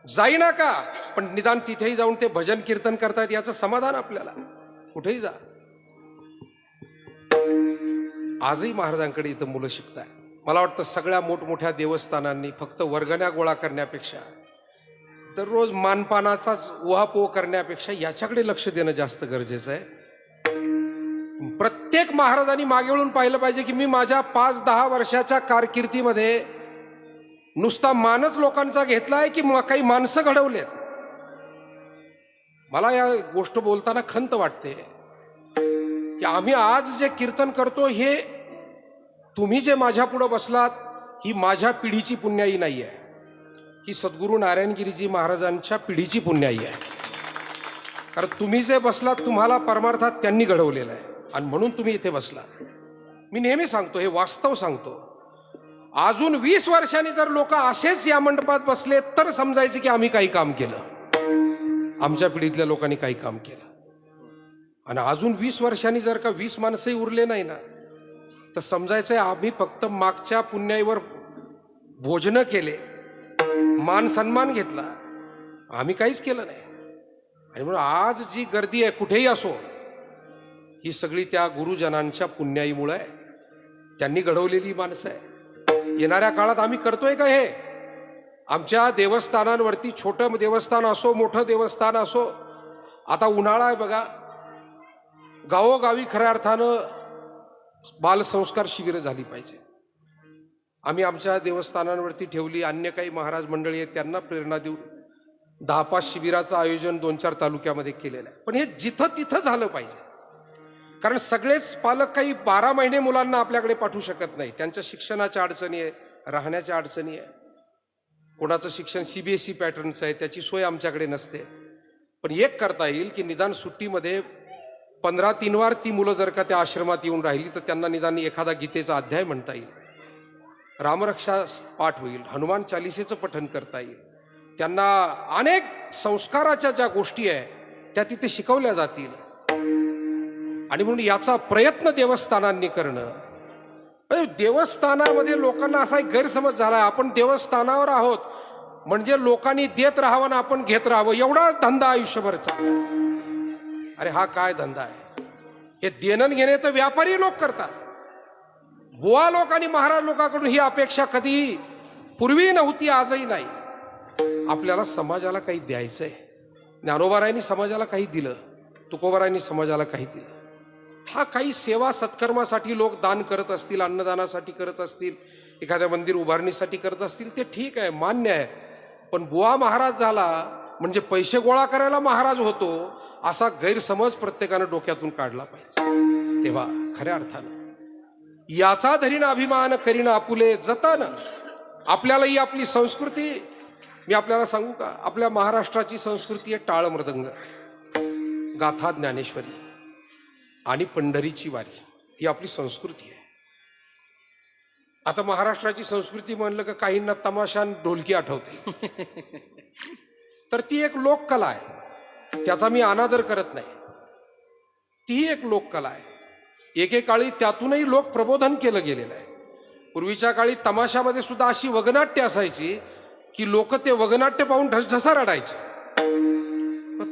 जाईना का, पण निदान तिथेही जाऊन ते भजन कीर्तन करतायत याचं समाधान आपल्याला. कुठेही जा, आजही महाराजांकडे इथं मुलं शिकताय. मला वाटतं सगळ्या मोठमोठ्या देवस्थानांनी फक्त वर्गण्या गोळा करण्यापेक्षा, दररोज मानपानाचाच उहापोह करण्यापेक्षा याच्याकडे लक्ष देणं जास्त गरजेचं आहे. प्रत्येक महाराजांनी मागे वळून पाहिलं पाहिजे की मी माझ्या 5-10 वर्षाच्या कारकिर्दीमध्ये नुसता मानच लोकांचा घेतलाय की काही माणसं घडवलेत. मला या गोष्ट बोलताना खंत वाटते की आम्ही आज जे कीर्तन करतो हे तुम्ही जे माझ्या पुढं बसलात, ही माझ्या पिढीची पुण्याई नाही आहे, ही सद्गुरू नारायणगिरीजी महाराजांच्या पिढीची पुण्याई आहे. कारण तुम्ही जे बसलात तुम्हाला परमार्थात त्यांनी घडवलेलं आहे आणि म्हणून तुम्ही इथे बसला. मी नेहमी सांगतो, हे वास्तव सांगतो, अजून 20 वर्षांनी जर लोक असेच या मंडपात बसले तर समजायचे की आम्ही काही काम केलं, आमच्या पिढीतल्या लोकांनी काही काम केलं. आणि अजून 20 वर्षांनी जर का 20 माणसंही उरले नाही ना, तर समजायचंय आम्ही फक्त मागच्या पुण्याईवर भोजनं केले, मान सन्मान घेतला, आम्ही काहीच केलं नाही. आणि म्हणून आज जी गर्दी आहे कुठेही असो, ही सगळी त्या गुरुजनांच्या पुण्याईमुळे आहे, त्यांनी घडवलेली माणसं आहे. येणाऱ्या काळात आम्ही करतोय का हे? आमच्या देवस्थानांवरती, छोटं देवस्थान असो मोठं देवस्थान असो, आता उन्हाळा आहे बघा, गावोगावी खऱ्या अर्थानं बालसंस्कार शिबिरं झाली पाहिजे. आम्ही आमच्या देवस्थानांवरती ठेवली, अन्य काही महाराज मंडळी आहेत त्यांना प्रेरणा देऊन 10-5 शिबिराचं आयोजन 2-4 तालुक्यामध्ये केलेलं आहे. पण हे जिथं तिथं झालं पाहिजे, कारण सगळेच पालक काही 12 महिने मुलांना आपल्याकडे पाठवू शकत नाही, त्यांच्या शिक्षणाच्या अडचणी आहेत, राहण्याच्या अडचणी आहे, कोणाचं शिक्षण CBSE पॅटर्नचं आहे, त्याची सोय आमच्याकडे नसते. पण एक करता येईल की निदान सुट्टीमध्ये 15 वार ती मुलं जर का त्या आश्रमात येऊन राहिली तर त्यांना निदान एखादा गीतेचा अध्याय म्हणता येईल, रामरक्षा पाठ होईल, हनुमान चालिसेचं पठण करता येईल, त्यांना अनेक संस्काराच्या ज्या गोष्टी आहे त्या तिथे शिकवल्या जातील. आणि म्हणून याचा प्रयत्न देवस्थानांनी करणं. देवस्थानामध्ये लोकांना असा एक गैरसमज झाला, आपण देवस्थानावर आहोत म्हणजे लोकांनी देत राहावं ना आपण घेत राहावं, एवढाच धंदा आयुष्यभर चालला. अरे हा काय धंदा आहे? हे देणं घेणे तर व्यापारी लोक करतात. बुवा लोक आणि महाराज लोकांकडून ही अपेक्षा कधी पूर्वी नव्हती, आजही नाही. आपल्याला समाजाला काही द्यायचंय. ज्ञानोबारायांनी समाजाला काही दिलं, तुकोबारायांनी समाजाला काही दिलं. हा काही सेवा सत्कर्मासाठी लोक दान करत असतील, अन्नदानासाठी करत असतील, एखाद्या मंदिर उभारणीसाठी करत असतील, ते ठीक आहे, मान्य आहे. पण बुवा महाराज झाला म्हणजे पैसे गोळा करायला महाराज होतो असा गैरसमज प्रत्येकानं डोक्यातून काढला पाहिजे. तेव्हा खऱ्या अर्थानं याचा धरीन अभिमान करीन आपुले जतन. आपल्याला ही आपली संस्कृती, मी आपल्याला सांगू का, आपल्या महाराष्ट्राची संस्कृती आहे टाळ मृदंग, गाथा ज्ञानेश्वरी आणि पंढरीची वारी, ही आपली संस्कृती आहे. आता महाराष्ट्राची संस्कृती म्हणलं का काहींना तमाशा ढोलकी आठवते. तर ती एक लोककला आहे, त्याचा मी अनादर करत नाही. तीही एक लोककला आहे. एकेकाळी त्यातूनही लोक प्रबोधन केलं गेलेलं आहे. पूर्वीच्या काळी तमाशामध्ये सुद्धा अशी वगनाट्य असायची की लोक ते वगनाट्य पाहून ढसढसा रडायचे.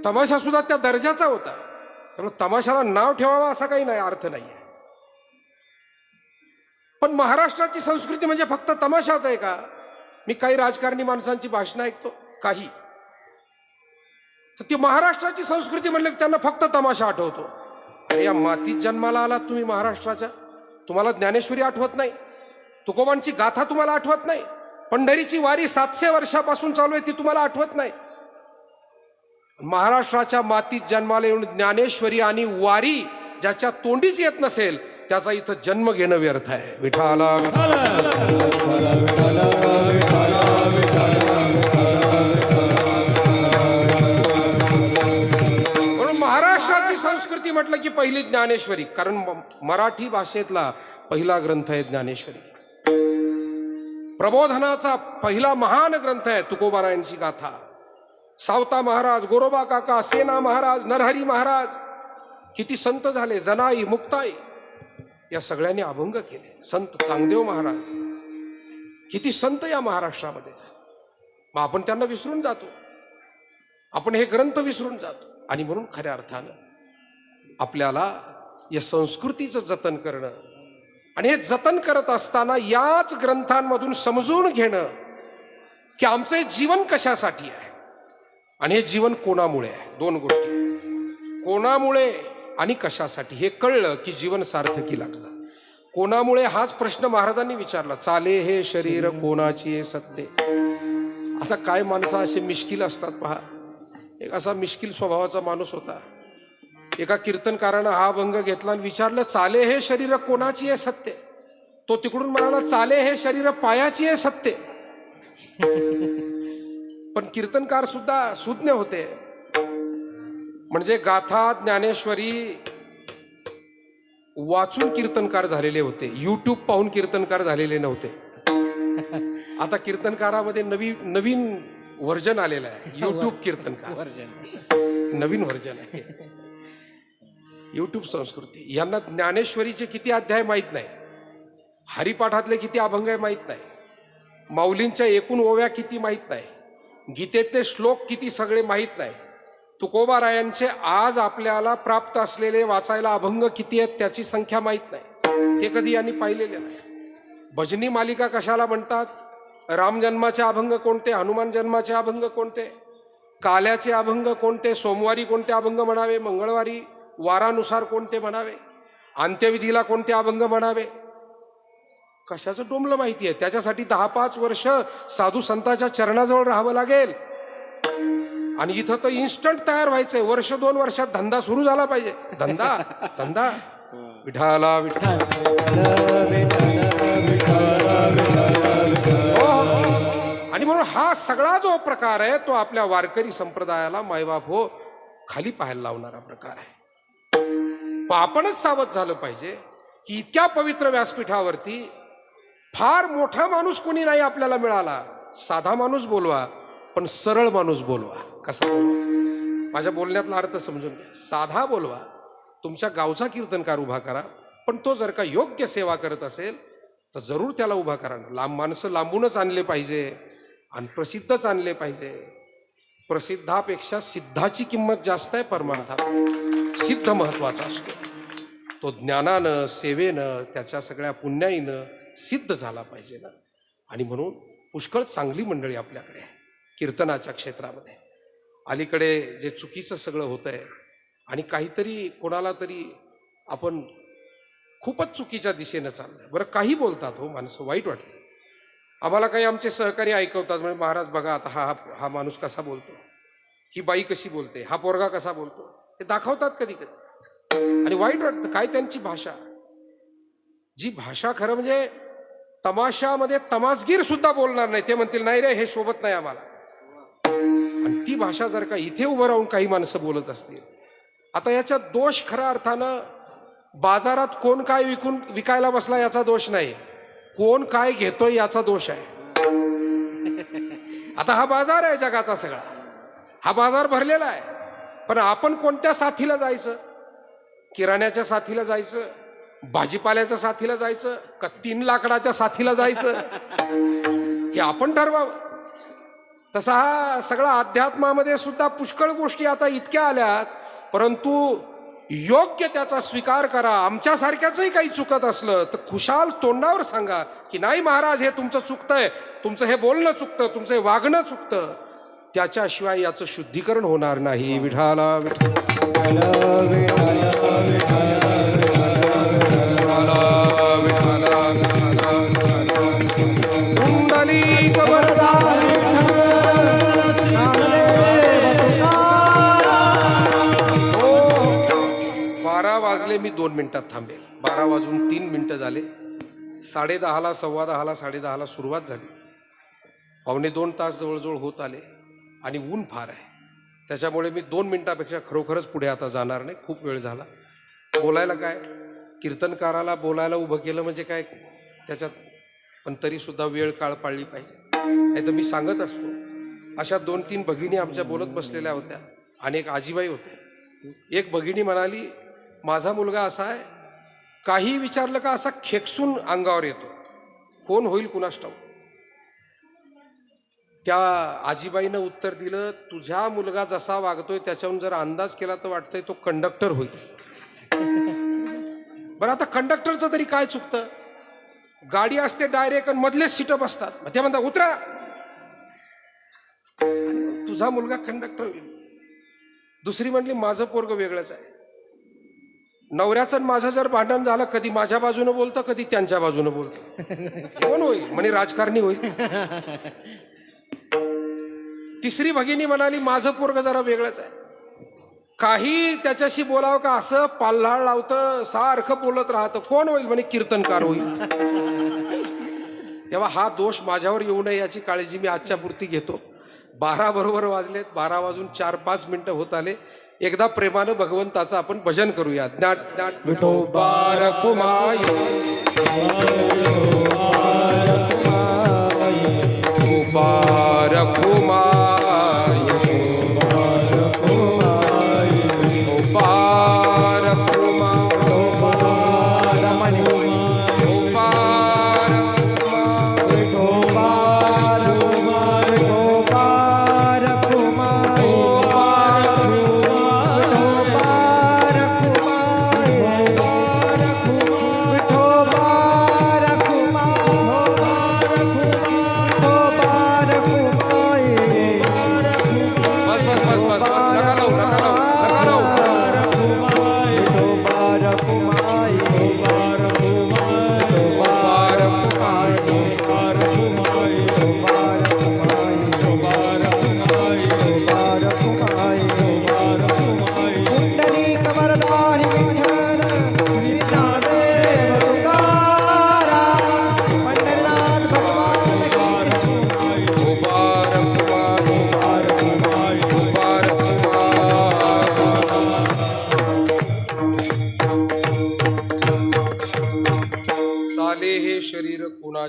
तमाशा सुद्धा त्या दर्जाचा होता. त्यामुळे तमाशाला नाव ठेवावं असा काही नाही, अर्थ नाही आहे. पण महाराष्ट्राची संस्कृती म्हणजे फक्त तमाशाच आहे का? मी काही राजकारणी माणसांची भाषणं ऐकतो काही, तर ती महाराष्ट्राची संस्कृती म्हणलं की त्यांना फक्त तमाशा आठवतो. अरे या मातीत जन्माला आलात तुम्ही महाराष्ट्राच्या, तुम्हाला ज्ञानेश्वरी आठवत नाही, तुकोबांची गाथा तुम्हाला आठवत नाही, पंढरीची वारी 700 वर्षापासून चालू आहे ती तुम्हाला आठवत नाही. महाराष्ट्राच्या मातीत जन्माला येऊन ज्ञानेश्वरी आणि वारी ज्याच्या तोंडीच येत नसेल त्याचा इथं जन्म घेणं व्यर्थ आहे. विठाला म्हणून महाराष्ट्राची संस्कृती म्हटलं की पहिली ज्ञानेश्वरी, कारण मराठी भाषेतला पहिला ग्रंथ आहे ज्ञानेश्वरी. प्रबोधनाचा पहिला महान ग्रंथ आहे तुकोबारायांची गाथा. सावता महाराज, गोरोबा काका, सेना महाराज, नरहरी महाराज, किती संत झाले, जनाई, मुक्ताई, या सगळ्यांनी अभंग केले. संत चांगदेव महाराज, किती संत या महाराष्ट्रामध्ये झाले. मग आपण त्यांना विसरून जातो, आपण हे ग्रंथ विसरून जातो. आणि म्हणून खऱ्या अर्थानं आपल्याला या संस्कृतीचं जतन करणं आणि हे जतन करत असताना याच ग्रंथांमधून समजून घेणं की आमचे जीवन कशासाठी आहे आणि हे जीवन कोणामुळे आहे. दोन गोष्टी, कोणामुळे आणि कशासाठी, हे कळलं की जीवन सार्थकी लागलं. कोणामुळे हाच प्रश्न महाराजांनी विचारला, चाले हे शरीर कोणाची सत्ते. आता काय माणसं असे मिश्किल असतात पहा. एक असा मिश्किल स्वभावाचा माणूस होता. एका कीर्तनकारानं हा अभंग घेतला आणि विचारलं, चाले हे शरीर कोणाची आहे सत्य. तो तिकडून म्हणाला, चाले हे शरीर पायाची आहे सत्य. पण कीर्तनकार सुद्धा सुज्ञ होते. म्हणजे गाथा ज्ञानेश्वरी वाचून कीर्तनकार झालेले होते, यूट्यूब पाहून कीर्तनकार झालेले नव्हते. आता कीर्तनकारामध्ये नवीन व्हर्जन आलेलं आहे, यूट्यूब कीर्तनकार, नवीन व्हर्जन आहे. यूट्यूब संस्कृती. यांना ज्ञानेश्वरीचे किती अध्याय माहीत नाही, हरिपाठातले किती अभंग आहे माहीत नाही, माऊलींच्या एकूण ओव्या किती माहीत नाही, गीतेतले श्लोक किती सगळे माहीत नाही, तुकोबारायांचे आज आपल्याला प्राप्त असलेले वाचायला अभंग किती आहेत त्याची संख्या माहीत नाही, ते कधी यांनी पाहिलेले नाही. भजनी मालिका कशाला म्हणतात? राम जन्माचे अभंग कोणते, हनुमान जन्माचे अभंग कोणते, काल्याचे अभंग कोणते, सोमवारी कोणते अभंग म्हणावे, मंगळवारी वारानुसार कोणते म्हणावे, अंत्यविधीला कोणते अभंग म्हणावे, कशाचं डोंबलं माहिती आहे. त्याच्यासाठी 10-5 वर्ष साधू संतांच्या चरणाजवळ राहावं लागेल. आणि इथं तर इन्स्टंट तयार व्हायचंय, 1-2 वर्षात धंदा सुरू झाला पाहिजे. धंदा धंदा विठाला विठ्ठल. हा सगळा जो प्रकार आहे तो आपल्या वारकरी संप्रदायाला मायबाप हो खाली पाहायला लावणारा प्रकार आहे. पण आपणच सावध झालं पाहिजे की इतक्या पवित्र व्यासपीठावरती फार मोठा माणूस कोणी नाही आपल्याला मिळाला. साधा माणूस बोलवा, पण सरळ माणूस बोलवा. कसा बोलवा? माझ्या बोलण्यातला अर्थ समजून घ्या. साधा बोलवा, तुमच्या गावचा कीर्तनकार उभा करा, पण तो जर का योग्य सेवा करत असेल तर जरूर त्याला उभा करा. लांब माणसं लांबूनच आणले पाहिजे आणि प्रसिद्धच आणले पाहिजे. प्रसिद्धापेक्षा सिद्धाची किंमत जास्त आहे. परमार्थात सिद्ध महत्वाचा असतो. तो ज्ञानानं, सेवेनं, त्याच्या सगळ्या पुण्याईनं सिद्ध झाला पाहिजे ना. आणि म्हणून पुष्कळ चांगली मंडळी आपल्याकडे आहे कीर्तनाच्या क्षेत्रामध्ये. अलीकडे जे चुकीचं सगळं होतं आहे आणि काहीतरी कोणाला तरी आपण खूपच चुकीच्या दिशेनं चाललंय. बरं, काही बोलतात हो माणसं, वाईट वाटतं. आम्हाला काही आमचे सहकारी ऐकवतात, म्हणजे महाराज बघा आता हा माणूस कसा बोलतो, ही बाई कशी बोलते, हा पोरगा कसा बोलतो, ते दाखवतात कधी कधी आणि वाईट वाटतं. काय त्यांची भाषा, जी भाषा खरं म्हणजे तमाशामध्ये तमासगीर सुद्धा बोलणार नाही. ते म्हणतील नाही रे हे शोभत नाही आम्हाला. आणि ती भाषा जर का इथे उभं राहून काही माणसं बोलत असतील, आता याचा दोष खऱ्या अर्थानं बाजारात कोण काय विकायला बसला याचा दोष नाही, कोण काय घेतोय याचा दोष आहे. आता हा बाजार आहे जगाचा सगळा, हा बाजार भरलेला आहे. पण आपण कोणत्या साथीला जायचं? किराण्याच्या साथीला जायचं, भाजीपाल्याच्या साथीला जायचं, का 3 लाकडाच्या साथीला जायचं, हे आपण ठरवावं. तसा हा सगळा अध्यात्मामध्ये सुद्धा पुष्कळ गोष्टी आता इतक्या आल्यात, परंतु योग्य त्याचा स्वीकार करा. आमच्यासारख्याचंही काही चुकत असलं तर खुशाल तोंडावर सांगा की नाही महाराज हे तुमचं चुकतंय, तुमचं हे बोलणं चुकतं, तुमचं हे वागणं चुकतं. त्याच्याशिवाय याचं शुद्धीकरण होणार नाही. विठाला कुंडलिक वरदा 12 वाजले, मी 2 मिनिटात थांबेल. 12 वाजून 3 मिनिटं झाले. 10:30ला, 10:15ला, 10:30ला सुरुवात झाली. 1.25 तास जवळजवळ होत आले आणि ऊन फार आहे. त्याच्यामुळे मी 2 मिनिटापेक्षा खरोखरच पुढे आता जाणार नाही. खूप वेळ झाला. बोलायला काय, कीर्तनकाराला बोलायला उभं केलं म्हणजे काय त्याच्यात, पण तरीसुद्धा वेळ काळ पाळली पाहिजे. नाही तर मी सांगत असतो. अशा 2-3 भगिनी आमच्या बोलत बसलेल्या होत्या आणि एक आजीबाई होते. एक भगिनी म्हणाली माझा मुलगा असा आहे, काही विचारलं का असा खेकसून अंगावर येतो, कोण होईल कुणास ठाऊक. त्या आजीबाईनं उत्तर दिलं, तुझ्या मुलगा जसा वागतोय त्याच्याहून जर अंदाज केला तर वाटतंय तो कंडक्टर होईल. बरं, आता कंडक्टरचं तरी काय चुकतं? गाडी असते डायरेक्ट आणि मधलेच सीटं बसतात, ते म्हणतात उतरा, तुझा मुलगा कंडक्टर होईल. दुसरी म्हणली माझं पोरग वेगळंच आहे. नवऱ्याचं माझं जर भांडण झालं, कधी माझ्या बाजूनं बोलतं, कधी त्यांच्या बाजूनं बोलतं, कोण होईल म्हणे राजकारणी होईल. तिसरी भगिनी म्हणाली माझं पोरग जरा वेगळंच आहे, काही त्याच्याशी बोलावं का असं पाल्हाळ लावतं, सारखं बोलत राहतं, कोण होईल म्हणे कीर्तनकार होईल. तेव्हा हा दोष माझ्यावर येऊ नये याची काळजी मी आजच्या पुरती घेतो. 12 बरोबर वाजलेत, 12 वाजून 4-5 मिनिटं होत आले. एकदा प्रेमानं भगवंताचं आपण भजन करूया. ज्ञान ज्ञान विठोबा रखुमाई, विठोबा रखुमाई, विठोबा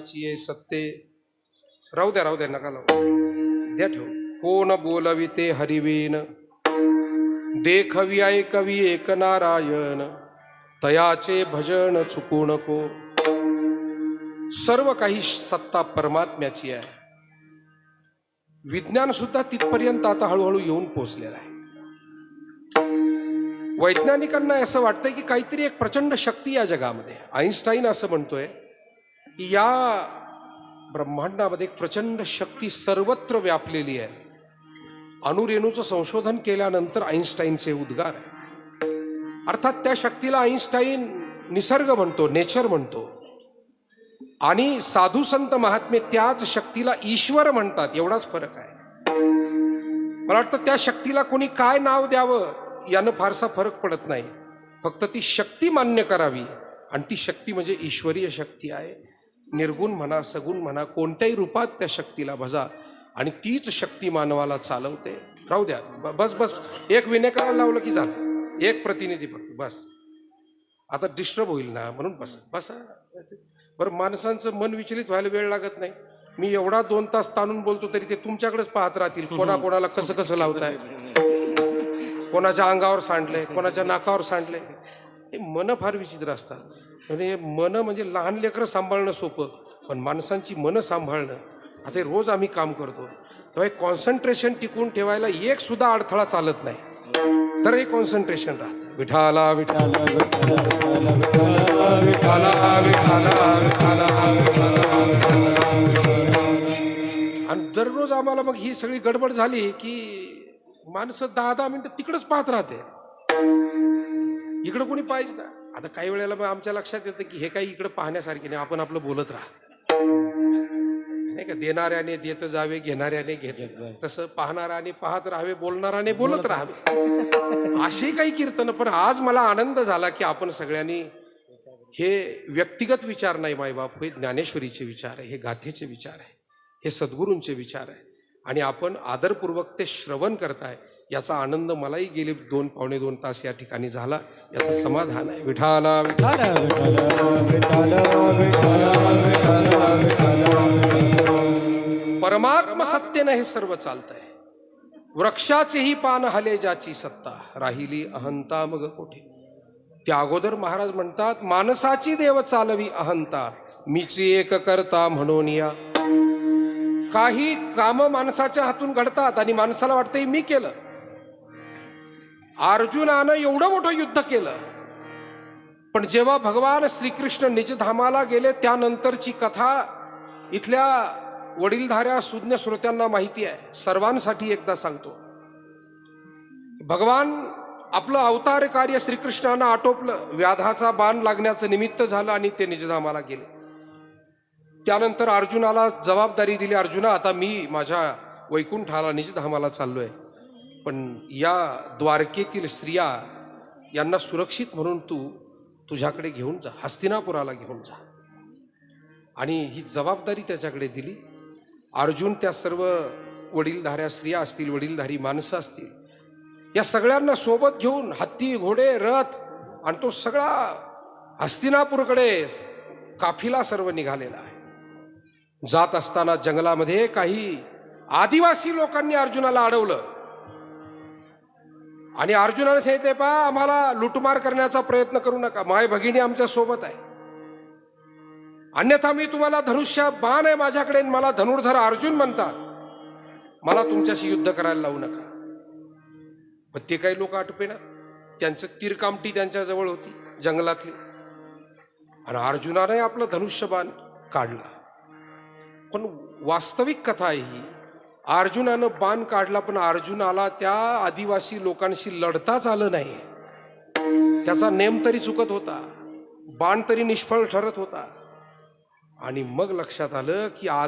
ठाईची सत्ते. राहू द्या नका लावू द्या ठेव. कोण बोलविते हरिवीन देखवी ऐकवी एक नारायण तयाचे भजन चुकू नको. सर्व काही सत्ता परमात्म्याची आहे. विज्ञान सुद्धा तिथपर्यंत आता हळूहळू येऊन पोहोचलेलं आहे. वैज्ञानिकांना असं वाटतंय की काहीतरी एक प्रचंड शक्ती या जगामध्ये. आईन्स्टाईन असं म्हणतोय की या ब्रह्मांडामध्ये एक प्रचंड शक्ती सर्वत्र व्यापलेली आहे. अणुरेणूचं संशोधन केल्यानंतर आईन्स्टाईनचे उद्गार आहे. अर्थात त्या शक्तीला आईन्स्टाईन निसर्ग म्हणतो, नेचर म्हणतो, आणि साधू संत महात्मे त्याच शक्तीला ईश्वर म्हणतात. एवढाच फरक आहे. मला वाटतं त्या शक्तीला कोणी काय नाव द्यावं यानं फारसा फरक पडत नाही. फक्त ती शक्ती मान्य करावी, आणि ती शक्ती म्हणजे ईश्वरीय शक्ती आहे. निर्गुण म्हणा, सगुण म्हणा, कोणत्याही रूपात त्या शक्तीला भजा, आणि तीच शक्ती मानवाला चालवते. राहू द्या, बस एक विनेकराला लावलं की झालं. एक प्रतिनिधी फक्त बस. आता डिस्टर्ब होईल ना, म्हणून बसा. बरं, माणसांचं मन विचलित व्हायला वेळ लागत नाही. मी एवढा 2 तास ताणून बोलतो तरी ते तुमच्याकडेच पाहत राहतील. कोणाला कसं लावताय, कोणाच्या अंगावर सांडलंय, कोणाच्या नाकावर सांडलंय. हे मन फार विचित्र असतात. म्हणजे मन म्हणजे लहान लेकरं सांभाळणं सोपं, पण माणसांची मनं सांभाळणं, आता हे रोज आम्ही काम करतो, तेव्हा हे कॉन्सन्ट्रेशन टिकून ठेवायला एक सुद्धा अडथळा चालत नाही, तर हे कॉन्सन्ट्रेशन राहतं. विठाला विठाला आणि दररोज आम्हाला मग ही सगळी गडबड झाली की माणसं 10-10 मिनिटं तिकडंच पाहत राहते. इकडं कोणी पाहिजे ना. आता काही वेळेला मग आमच्या लक्षात येतं की हे काही इकडं पाहण्यासारखे नाही, आपण आपलं बोलत राहा, नाही का. देणाऱ्याने देत जावे, घेणाऱ्याने घेत जावे. तसं पाहणाऱ्याने पाहत राहावे, बोलणाऱ्याने बोलत राहावे. अशी काही कीर्तन. पण आज मला आनंद झाला की आपण सगळ्यांनी हे व्यक्तिगत विचार नाही मायबाप, हे ज्ञानेश्वरीचे विचार आहे, हे गाथेचे विचार आहे, हे सद्गुरूंचे विचार आहे, आणि आपण आदरपूर्वक ते श्रवण करताय. याचा आनंद मलाही गेले 2-2.25 तास या ठिकाणी झाला. याचं समाधान आहे. विठाला परमात्म सत्तेनं हे सर्व चालतंय. वृक्षाचेही पान हले ज्याची सत्ता, राहिली अहंता मग कोठे. त्या अगोदर महाराज म्हणतात, माणसाची देव चालवी अहंता, मीची एक करता म्हणून या. काही काम माणसाच्या हातून घडतात आणि माणसाला वाटतंय मी केलं. अर्जुनानं एवढं मोठं युद्ध केलं, पण जेव्हा भगवान श्रीकृष्ण निजधामाला गेले त्यानंतरची कथा इथल्या वडीलधाऱ्या सुज्ञ श्रोत्यांना माहिती आहे. सर्वांसाठी एकदा सांगतो. भगवान आपलं अवतार कार्य श्रीकृष्णानं आटोपलं. व्याधाचा बाण लागण्याचं निमित्त झालं आणि ते निजधामाला गेले. त्यानंतर अर्जुनाला जबाबदारी दिली, अर्जुना आता मी माझ्या वैकुंठाला निजधामाला चाललोय, पण या द्वारकेतील स्त्रिया यांना सुरक्षित म्हणून तू तुझ्याकडे घेऊन जा, हस्तिनापुराला घेऊन जा. आणि ही जबाबदारी त्याच्याकडे दिली. अर्जुन त्या सर्व वडीलधाऱ्या स्त्रिया असतील, वडीलधारी माणसं असतील, या सगळ्यांना सोबत घेऊन हत्ती, घोडे, रथ, आणि तो सगळा हस्तिनापूरकडे काफिला सर्व निघालेला आहे. जात असताना जंगलामध्ये काही आदिवासी लोकांनी अर्जुनाला अडवलं आणि अर्जुनाने सांगितले, पा आम्हाला लुटमार करण्याचा प्रयत्न करू नका, माय भगिनी आमच्या सोबत आहे, अन्यथा मी तुम्हाला धनुष्य बाण आहे माझ्याकडे, मला धनुर्धर अर्जुन म्हणतात, मला तुमच्याशी युद्ध करायला लावू नका. पण ते काही लोक आटपे ना, त्यांचं तीरकामटी त्यांच्या जवळ होती जंगलातली, आणि अर्जुनाने आपलं धनुष्यबाण काढला. पण वास्तविक कथा आहे ही, अर्जुनानं बाण काढला पण अर्जुनाला त्या आदिवासी लोकांशी लढताच आलं नाही. त्याचा नेम तरी चुकत होता, बाण तरी निष्फळ ठरत होता. आणि मग लक्षात आलं की आज